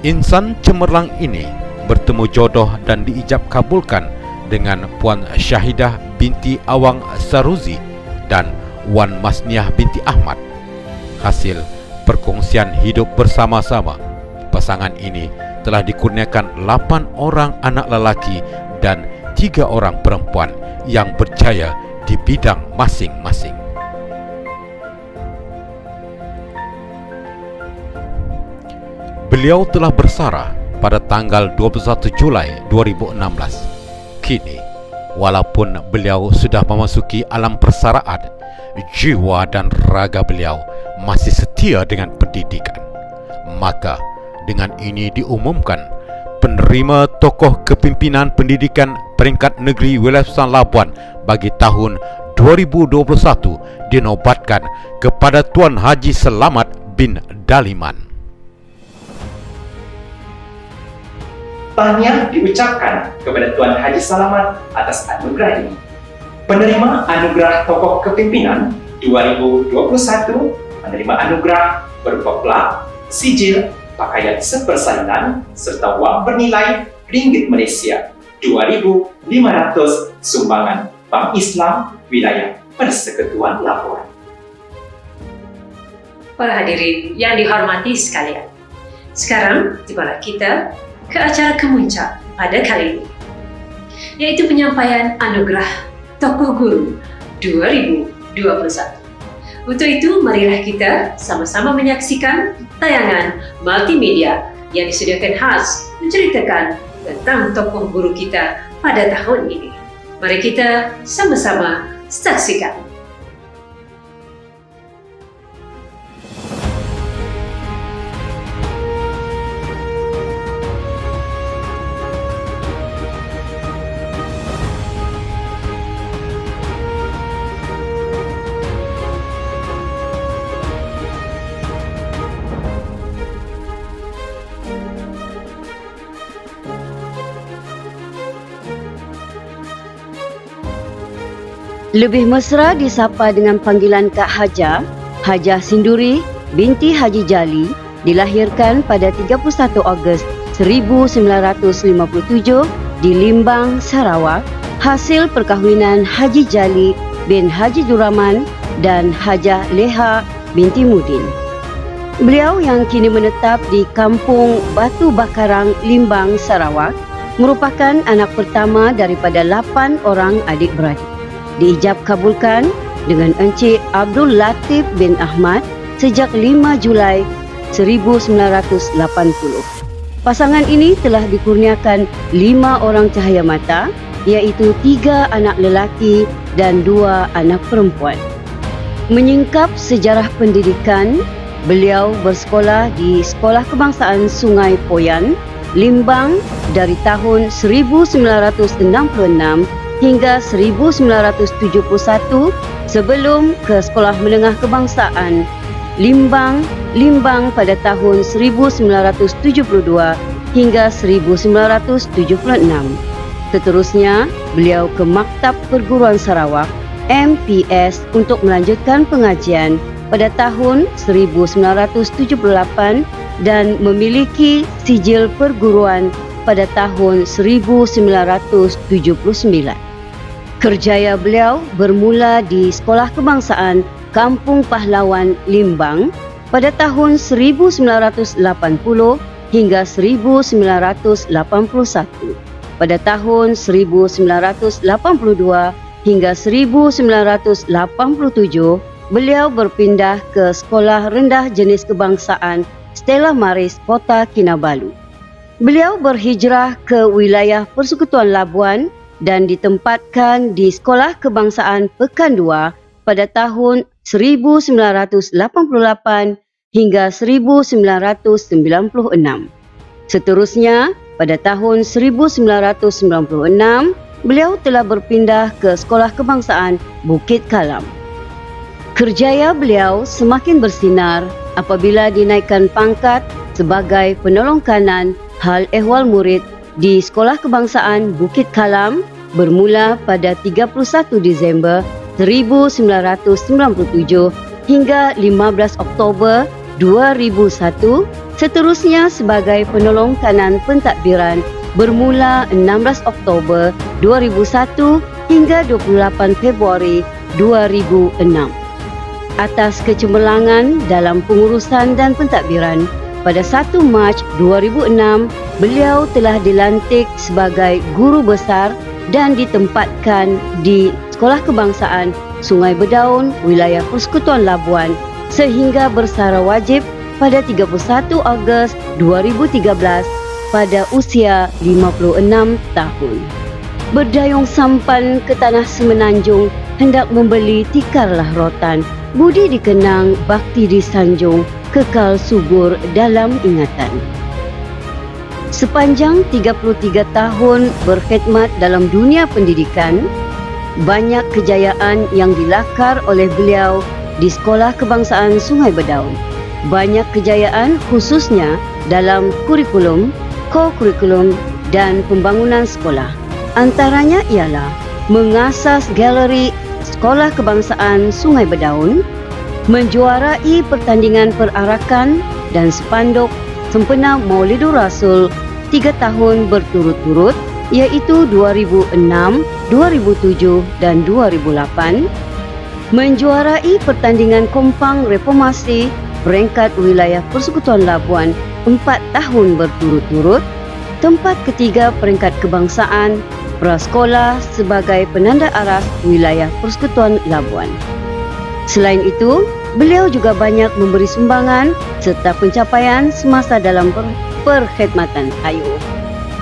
Insan cemerlang ini bertemu jodoh dan diijab kabulkan dengan Puan Syahidah binti Awang Saruzi dan Wan Masniah binti Ahmad. Hasil perkongsian hidup bersama-sama, pasangan ini telah dikurniakan 8 orang anak lelaki dan 3 orang perempuan yang berjaya di bidang masing-masing. Beliau telah bersara pada tanggal 21 Julai 2016. Kini, walaupun beliau sudah memasuki alam persaraan, jiwa dan raga beliau masih setia dengan pendidikan. Maka, dengan ini diumumkan penerima tokoh kepimpinan pendidikan peringkat negeri Wilayah Sultan Labuan bagi tahun 2021 dinobatkan kepada Tuan Haji Selamat bin Daliman. Tahniah diucapkan kepada Tuan Haji Selamat atas anugerah ini. Penerima anugerah tokoh kepimpinan 2021 menerima anugerah berupa plat, sijil, pakaian sepersalinan serta wang bernilai ringgit Malaysia 2,500 sumbangan Bank Islam Wilayah Persekutuan Labuan. Para hadirin yang dihormati sekalian, sekarang tibalah kita ke acara kemuncak pada kali ini, yaitu penyampaian anugerah Tokoh Guru 2021. Untuk itu, marilah kita sama-sama menyaksikan tayangan multimedia yang disediakan khas menceritakan tentang tokoh guru kita pada tahun ini. Mari kita sama-sama saksikan. Lebih mesra disapa dengan panggilan Kak Hajah, Hajah Sinduri binti Haji Jali, dilahirkan pada 31 Ogos 1957 di Limbang, Sarawak, hasil perkahwinan Haji Jali bin Haji Duraman dan Hajah Leha binti Mudin. Beliau yang kini menetap di Kampung Batu Bakarang, Limbang, Sarawak, merupakan anak pertama daripada 8 orang adik-beradik. Diijab kabulkan dengan Encik Abdul Latif bin Ahmad sejak 5 Julai 1980. Pasangan ini telah dikurniakan 5 orang cahaya mata, iaitu 3 anak lelaki dan 2 anak perempuan. Menyingkap sejarah pendidikan, beliau bersekolah di Sekolah Kebangsaan Sungai Poyan, Limbang dari tahun 1966 hingga 1971 sebelum ke Sekolah Menengah Kebangsaan Limbang pada tahun 1972 hingga 1976. Seterusnya, beliau ke Maktab Perguruan Sarawak MPS untuk melanjutkan pengajian pada tahun 1978 dan memiliki sijil perguruan pada tahun 1979. Kerjaya beliau bermula di Sekolah Kebangsaan Kampung Pahlawan Limbang pada tahun 1980 hingga 1981. Pada tahun 1982 hingga 1987, beliau berpindah ke Sekolah Rendah Jenis Kebangsaan Stella Maris, Kota Kinabalu. Beliau berhijrah ke wilayah Persekutuan Labuan dan ditempatkan di Sekolah Kebangsaan Pekan 2 pada tahun 1988 hingga 1996. Seterusnya, pada tahun 1996, beliau telah berpindah ke Sekolah Kebangsaan Bukit Kalam. Kerjaya beliau semakin bersinar apabila dinaikkan pangkat sebagai penolong kanan hal ehwal murid di Sekolah Kebangsaan Bukit Kalam bermula pada 31 Disember 1997 hingga 15 Oktober 2001, seterusnya sebagai penolong kanan pentadbiran bermula 16 Oktober 2001 hingga 28 Februari 2006. Atas kecemerlangan dalam pengurusan dan pentadbiran, pada 1 Mac 2006, beliau telah dilantik sebagai guru besar dan ditempatkan di Sekolah Kebangsaan Sungai Bedaun, wilayah Persekutuan Labuan sehingga bersara wajib pada 31 Ogos 2013 pada usia 56 tahun. Berdayung sampan ke tanah semenanjung, hendak membeli tikarlah rotan. Budi dikenang, bakti disanjung, kekal subur dalam ingatan. Sepanjang 33 tahun berkhidmat dalam dunia pendidikan, banyak kejayaan yang dilakar oleh beliau di Sekolah Kebangsaan Sungai Bedaun. Banyak kejayaan khususnya dalam kurikulum, ko-kurikulum dan pembangunan sekolah. Antaranya ialah mengasas galeri Sekolah Kebangsaan Sungai Bedaun, menjuarai pertandingan perarakan dan spanduk sempena Maulidur Rasul 3 tahun berturut-turut, iaitu 2006, 2007 dan 2008, menjuarai pertandingan kompang reformasi peringkat wilayah Persekutuan Labuan 4 tahun berturut-turut, tempat ketiga peringkat kebangsaan prasekolah sebagai penanda aras wilayah Persekutuan Labuan. Selain itu, beliau juga banyak memberi sumbangan serta pencapaian semasa dalam perkhidmatan kayu.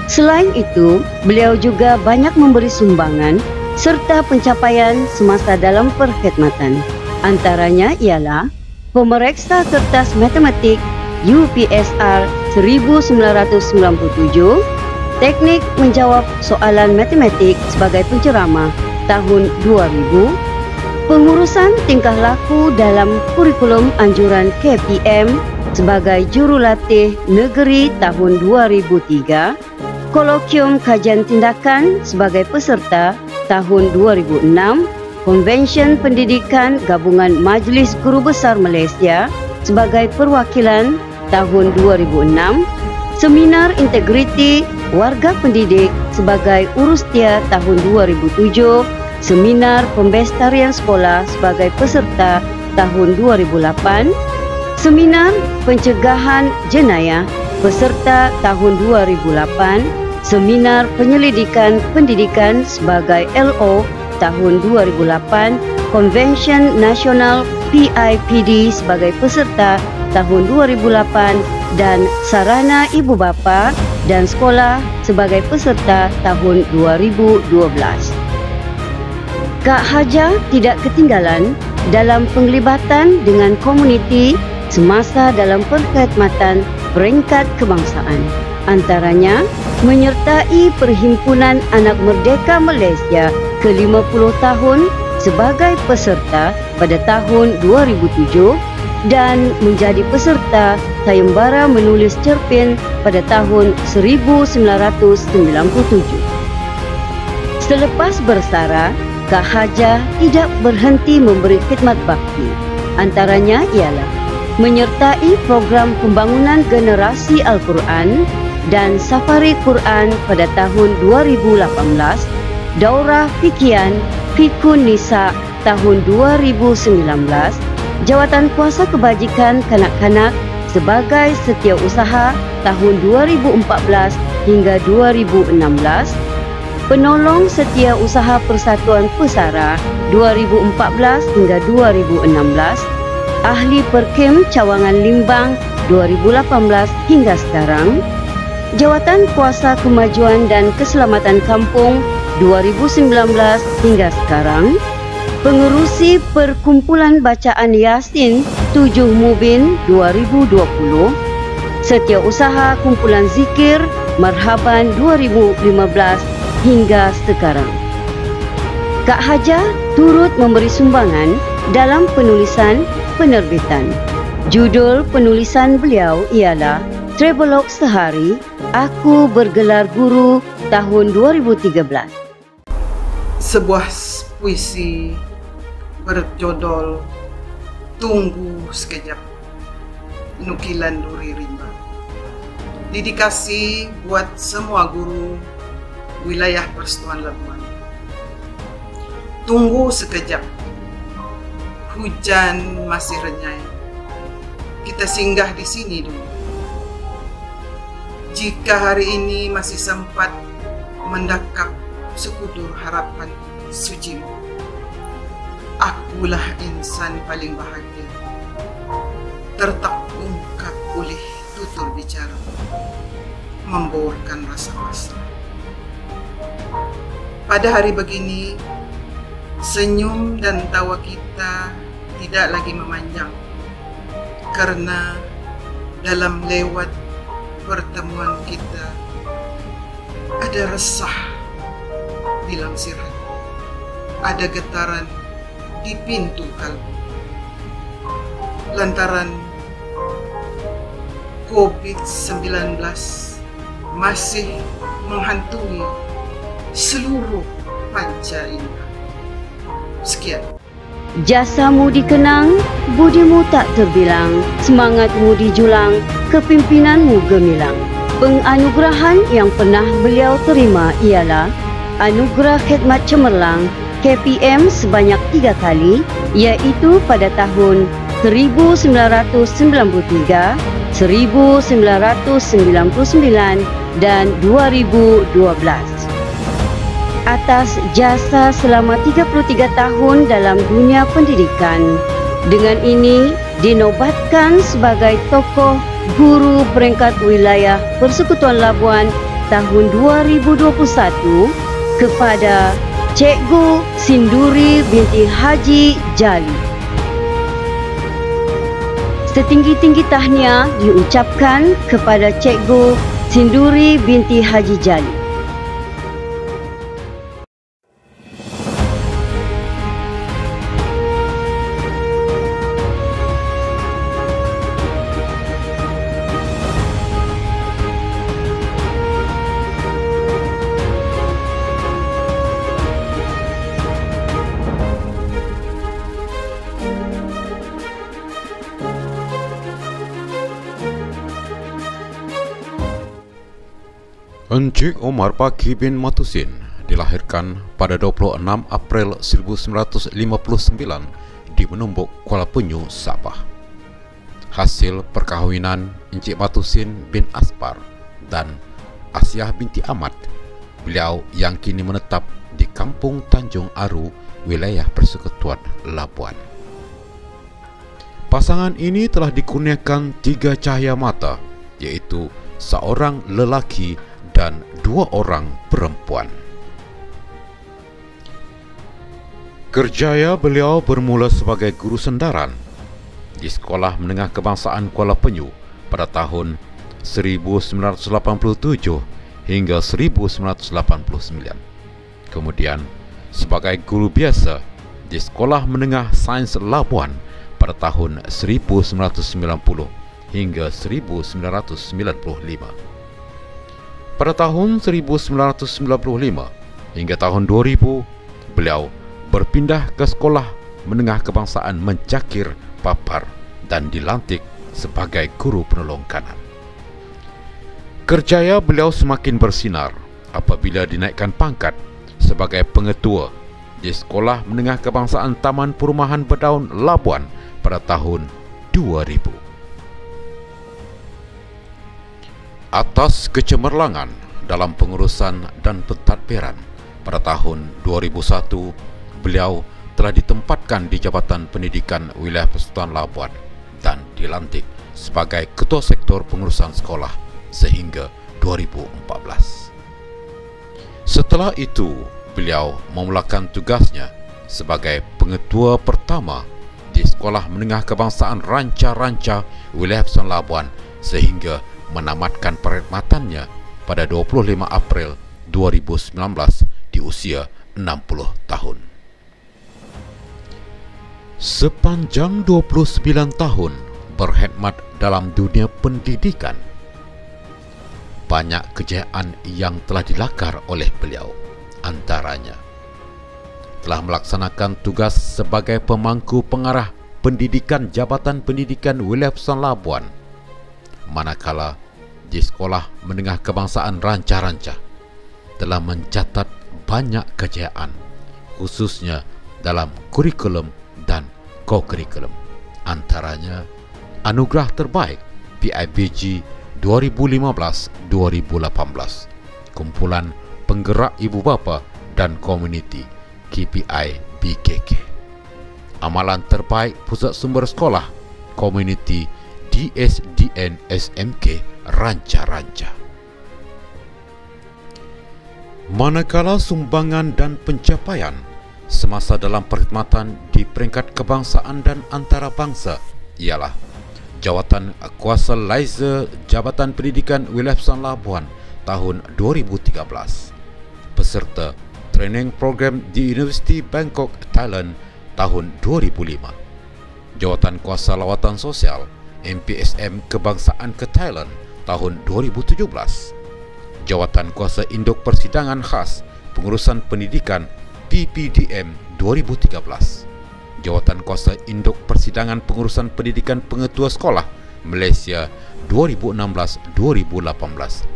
Selain itu, beliau juga banyak memberi sumbangan serta pencapaian semasa dalam perkhidmatan. Antaranya ialah pemeriksa kertas matematik UPSR 1997, teknik menjawab soalan matematik sebagai penceramah tahun 2000, pengurusan tingkah laku dalam kurikulum anjuran KPM sebagai jurulatih negeri tahun 2003, kolokium kajian tindakan sebagai peserta tahun 2006, Konvensyen Pendidikan Gabungan Majlis Guru Besar Malaysia sebagai perwakilan tahun 2006, Seminar Integriti Warga Pendidik sebagai urustia tahun 2007, Seminar Pembestarian Sekolah sebagai peserta tahun 2008, Seminar Pencegahan Jenayah peserta tahun 2008, Seminar Penyelidikan Pendidikan sebagai LO tahun 2008, Konvensyen Nasional PIPD sebagai peserta tahun 2008 dan Sarana Ibu Bapa dan Sekolah sebagai peserta tahun 2012. Kak Haja tidak ketinggalan dalam penglibatan dengan komuniti semasa dalam perkhidmatan peringkat kebangsaan. Antaranya, menyertai Perhimpunan Anak Merdeka Malaysia ke-50 tahun sebagai peserta pada tahun 2007 dan menjadi peserta sayembara menulis cerpen pada tahun 1997. Selepas bersara, Kak Haja tidak berhenti memberi khidmat bakti. Antaranya ialah menyertai program pembangunan generasi Al-Quran dan safari Quran pada tahun 2018, Daurah Fikian Fikun Nisa tahun 2019, Jawatan Kuasa Kebajikan Kanak-kanak sebagai setiausaha tahun 2014 hingga 2016, Penolong Setiausaha Persatuan Pesara 2014 hingga 2016, Ahli Perkim Cawangan Limbang 2018 hingga sekarang, Jawatan Kuasa Kemajuan dan Keselamatan Kampung 2019 hingga sekarang, Pengerusi Perkumpulan Bacaan Yasin 7 Mubin 2020, Setiausaha Kumpulan Zikir Marhaban 2015 hingga sekarang. Kak Haja turut memberi sumbangan dalam penulisan penerbitan. Judul penulisan beliau ialah Travelog Sehari, Aku Bergelar Guru tahun 2013. Sebuah puisi berjudul Tunggu Sekejap, Nukilan Duri Rimba. Dedikasi buat semua guru wilayah Persekutuan Labuan. Tunggu sekejap, hujan masih renyai. Kita singgah di sini dulu. Jika hari ini masih sempat mendakap sekudur harapan sucimu, akulah insan paling bahagia, terungkap oleh tutur bicara, membaurkan rasa pasrah. Pada hari begini, senyum dan tawa kita tidak lagi memanjang, karena dalam lewat pertemuan kita ada resah di langsir hati, ada getaran di pintu kalbu. Lantaran COVID-19 masih menghantui seluruh panca indera. Sekian. Jasamu dikenang, budimu tak terbilang, semangatmu dijulang, kepimpinanmu gemilang. Penganugerahan yang pernah beliau terima ialah Anugerah Khidmat Cemerlang KPM sebanyak 3 kali, iaitu pada tahun 1993, 1999 dan 2012. Atas jasa selama 33 tahun dalam dunia pendidikan. Dengan ini dinobatkan sebagai tokoh guru peringkat wilayah Persekutuan Labuan tahun 2021 kepada Cikgu Sinduri binti Haji Jali. Setinggi-tinggi tahniah diucapkan kepada Cikgu Sinduri binti Haji Jali. Encik Omar Baki bin Matusin dilahirkan pada 26 April 1959 di Menumbuk, Kuala Penyu, Sabah. Hasil perkahwinan Encik Matusin bin Aspar dan Asiah binti Ahmad, beliau yang kini menetap di Kampung Tanjung Aru, wilayah Persekutuan Labuan. Pasangan ini telah dikurniakan 3 cahaya mata, iaitu seorang lelaki dan 2 orang perempuan. Kerjaya beliau bermula sebagai guru sendaran di Sekolah Menengah Kebangsaan Kuala Penyu pada tahun 1987 hingga 1989. Kemudian sebagai guru biasa di Sekolah Menengah Sains Labuan pada tahun 1990 hingga 1995. Pada tahun 1995 hingga tahun 2000, beliau berpindah ke Sekolah Menengah Kebangsaan Mencakir Papar dan dilantik sebagai guru penolong kanan. Kerjaya beliau semakin bersinar apabila dinaikkan pangkat sebagai pengetua di Sekolah Menengah Kebangsaan Taman Perumahan Berdaun Labuan pada tahun 2000. Atas kecemerlangan dalam pengurusan dan pentadbiran pada tahun 2001, beliau telah ditempatkan di Jabatan Pendidikan Wilayah Persekutuan Labuan dan dilantik sebagai Ketua Sektor Pengurusan Sekolah sehingga 2014. Setelah itu, beliau memulakan tugasnya sebagai pengetua pertama di Sekolah Menengah Kebangsaan Ranca-Ranca Wilayah Persekutuan Labuan sehingga menamatkan perkhidmatannya pada 25 April 2019 di usia 60 tahun. Sepanjang 29 tahun berkhidmat dalam dunia pendidikan, banyak kejayaan yang telah dilakar oleh beliau. Antaranya telah melaksanakan tugas sebagai pemangku pengarah pendidikan Jabatan Pendidikan Wilayah Persekutuan Labuan, manakala di Sekolah Menengah Kebangsaan Ranca-Ranca telah mencatat banyak kejayaan, khususnya dalam kurikulum dan co-kurikulum. Antaranya Anugerah Terbaik PIBG 2015-2018, Kumpulan Penggerak Ibu Bapa dan Komuniti KPI BKK, Amalan Terbaik Pusat Sumber Sekolah Komuniti DSDN SMK Ranca-Ranca. Manakala sumbangan dan pencapaian semasa dalam perkhidmatan di peringkat kebangsaan dan antarabangsa ialah Jawatan Kuasa Liaison Jabatan Pendidikan Wilayah Besar Labuan tahun 2013. Peserta Training Program di Universiti Bangkok, Thailand tahun 2005. Jawatan Kuasa Lawatan Sosial MPSM Kebangsaan ke Thailand tahun 2017. Jawatan Kuasa Induk Persidangan Khas Pengurusan Pendidikan PPDM 2013. Jawatan Kuasa Induk Persidangan Pengurusan Pendidikan Pengetua Sekolah Malaysia 2016-2018.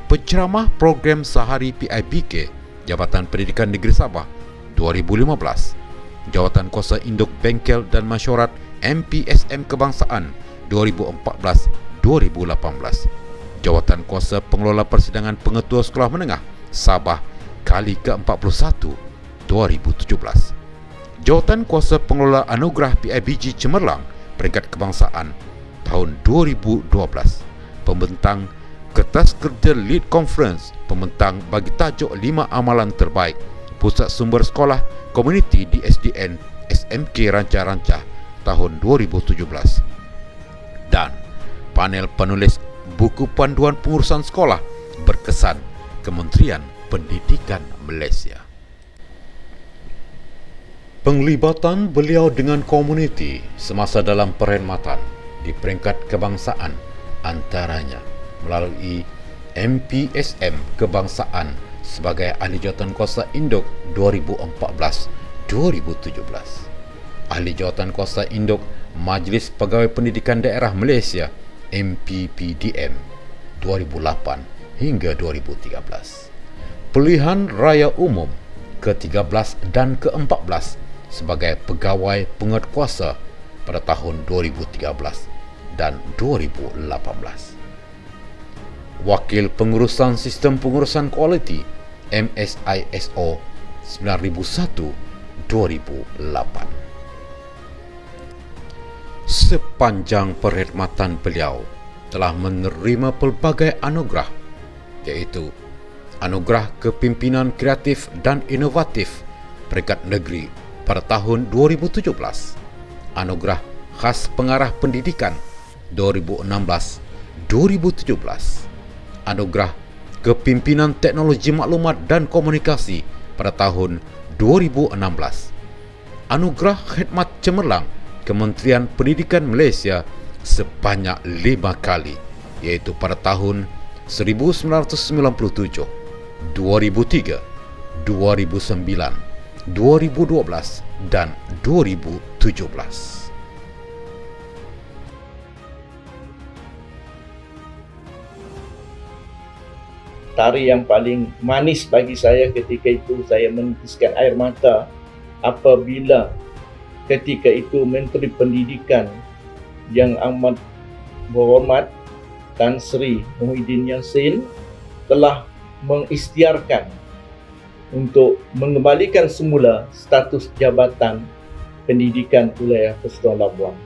Penceramah Program Sehari PIBK Jabatan Pendidikan Negeri Sabah 2015. Jawatan Kuasa Induk Bengkel dan Mesyuarat MPSM Kebangsaan 2014-2018. Jawatan Kuasa Pengelola Persidangan Pengetua Sekolah Menengah Sabah kali ke-41 2017. Jawatan Kuasa Pengelola Anugerah PIBG Cemerlang Peringkat Kebangsaan tahun 2012. Pembentang Kertas Kerja Lead Conference, pembentang bagi tajuk 5 amalan terbaik Pusat Sumber Sekolah Komuniti di SDN SMK Rancah-Rancah tahun 2017. Dan panel penulis buku panduan pengurusan sekolah berkesan Kementerian Pendidikan Malaysia. Penglibatan beliau dengan komuniti semasa dalam perkhidmatan di peringkat kebangsaan antaranya melalui MPSM Kebangsaan sebagai Ahli Jawatan Kuasa Induk 2014-2017, Ahli Jawatan Kuasa Induk Majlis Pegawai Pendidikan Daerah Malaysia MPPDM 2008 hingga 2013, Pilihan Raya Umum ke-13 dan ke-14 sebagai Pegawai Penguatkuasa pada tahun 2013 dan 2018. Wakil Pengurusan Sistem Pengurusan Kualiti MSISO 9001 2008. Sepanjang perkhidmatan beliau telah menerima pelbagai anugerah, iaitu Anugerah Kepimpinan Kreatif dan Inovatif Peringkat Negeri pada tahun 2017, Anugerah Khas Pengarah Pendidikan 2016-2017, Anugerah Kepimpinan Teknologi Maklumat dan Komunikasi pada tahun 2016, Anugerah Khidmat Cemerlang Kementerian Pendidikan Malaysia sebanyak 5 kali, iaitu pada tahun 1997, 2003, 2009, 2012 dan 2017. Tari yang paling manis bagi saya ketika itu, saya menitiskan air mata apabila ketika itu Menteri Pendidikan yang amat berhormat Tan Sri Muhyiddin Yassin telah mengisytiharkan untuk mengembalikan semula status Jabatan Pendidikan Wilayah Persekutuan Labuan.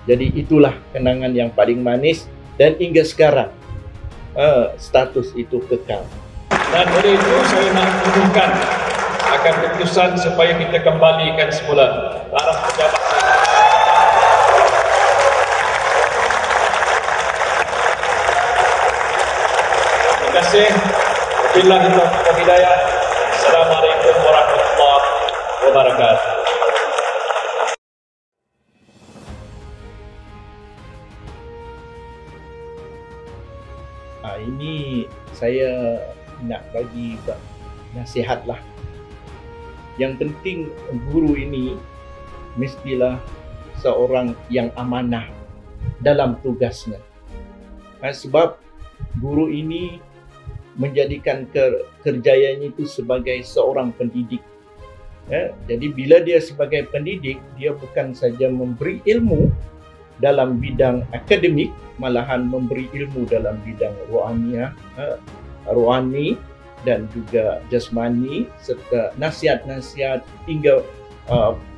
Jadi itulah kenangan yang paling manis dan hingga sekarang status itu kekal. Dan oleh itu saya nak umumkan akan keputusan supaya kita kembalikan semula taraf jabatan. Terima kasih. Wabillahi taufiq wal hidayah. Assalamualaikum warahmatullahi wabarakatuh. Ini saya nak bagi nasihat lah. Yang penting guru ini mestilah seorang yang amanah dalam tugasnya. Sebab guru ini menjadikan kerjayanya itu sebagai seorang pendidik. Jadi bila dia sebagai pendidik, dia bukan saja memberi ilmu dalam bidang akademik, malahan memberi ilmu dalam bidang rohani dan juga jasmani, serta nasihat-nasihat hingga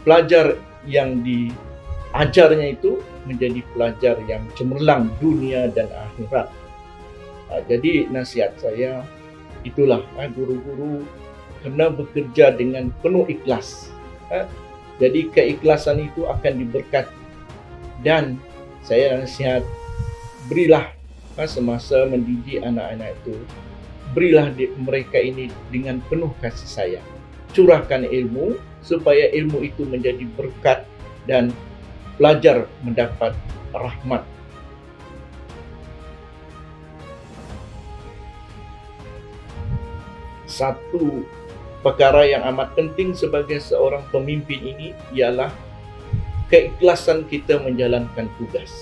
pelajar yang diajarnya itu menjadi pelajar yang cemerlang dunia dan akhirat. Jadi nasihat saya itulah, guru-guru kena bekerja dengan penuh ikhlas. Jadi keikhlasan itu akan diberkati. Dan saya nasihat, berilah semasa mendidik anak-anak itu, berilah mereka ini dengan penuh kasih sayang. Curahkan ilmu supaya ilmu itu menjadi berkat dan pelajar mendapat rahmat. Satu perkara yang amat penting sebagai seorang pemimpin ini ialah keikhlasan kita menjalankan tugas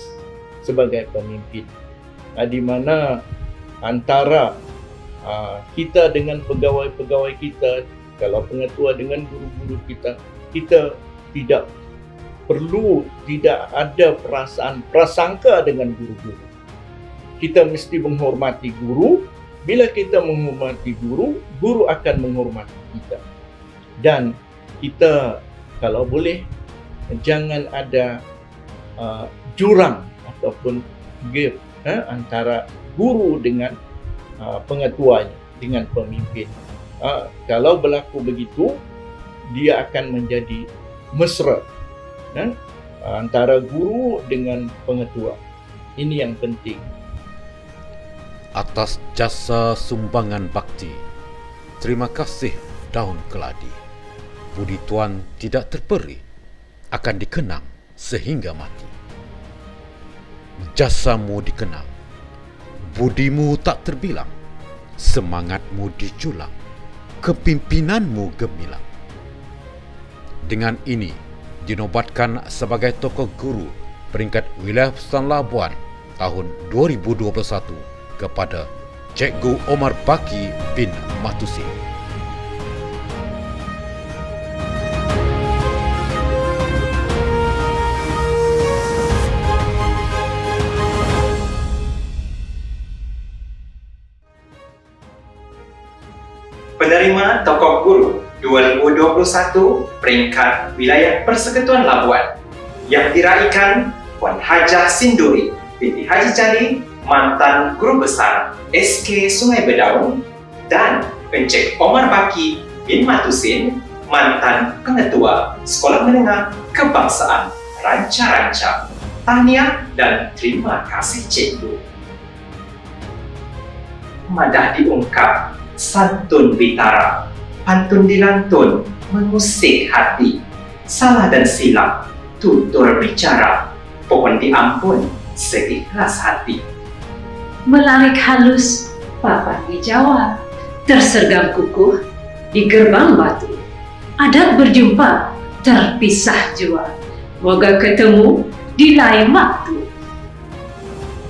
sebagai pemimpin. Di mana antara kita dengan pegawai-pegawai kita, kalau pengetua dengan guru-guru kita, kita tidak perlu, tidak ada perasaan prasangka dengan guru-guru. Kita mesti menghormati guru. Bila kita menghormati guru, guru akan menghormati kita. Dan kita kalau boleh jangan ada jurang ataupun gap antara guru dengan pengetuanya, dengan pemimpin. Kalau berlaku begitu, dia akan menjadi mesra antara guru dengan pengetua. Ini yang penting. Atas jasa sumbangan bakti, terima kasih Daun Keladi. Budi Tuan tidak terperi, akan dikenang sehingga mati. Jasamu dikenang, budimu tak terbilang, semangatmu dijulang, kepimpinanmu gemilang. Dengan ini dinobatkan sebagai tokoh guru peringkat wilayah Pusat Labuan tahun 2021 kepada Cikgu Omar Baki bin Matusin. Penerima Tokoh Guru 2021 peringkat wilayah Persekutuan Labuan yang diraikan Puan Hajah Sinduri binti Haji Jali, mantan Guru Besar SK Sungai Bedaung, dan Encik Omar Baki bin Matusin, mantan Pengetua Sekolah Menengah Kebangsaan Ranca-Ranca. Tahniah dan terima kasih Cikgu. Madah diungkap, santun bitara, pantun dilantun, mengusik hati. Salah dan silap, tutur bicara, pohon diampun, seikhlas hati. Melarik halus, papan dijawab, tersergam kukuh di gerbang batu. Adat berjumpa, terpisah jua. Moga ketemu di lain waktu.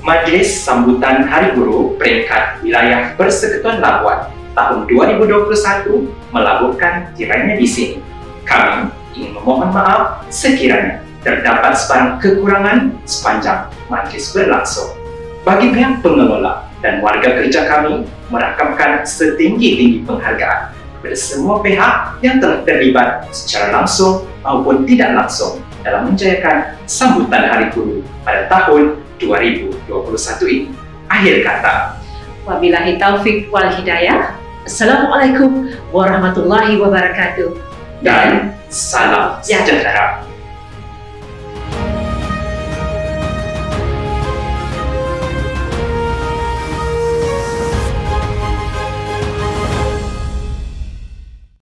Majlis Sambutan Hari Guru peringkat wilayah Persekutuan Labuan tahun 2021 melabuhkan tirainya di sini. Kami ingin memohon maaf sekiranya terdapat sebarang kekurangan sepanjang majlis berlangsung. Bagi pihak pengelola dan warga kerja kami merakamkan setinggi-tinggi penghargaan kepada semua pihak yang telah terlibat secara langsung maupun tidak langsung dalam menjayakan sambutan Hari Guru pada tahun 2021 ini. Akhir kata, wabillahi taufik wal hidayah. Assalamualaikum warahmatullahi wabarakatuh. Dan salam sejahtera.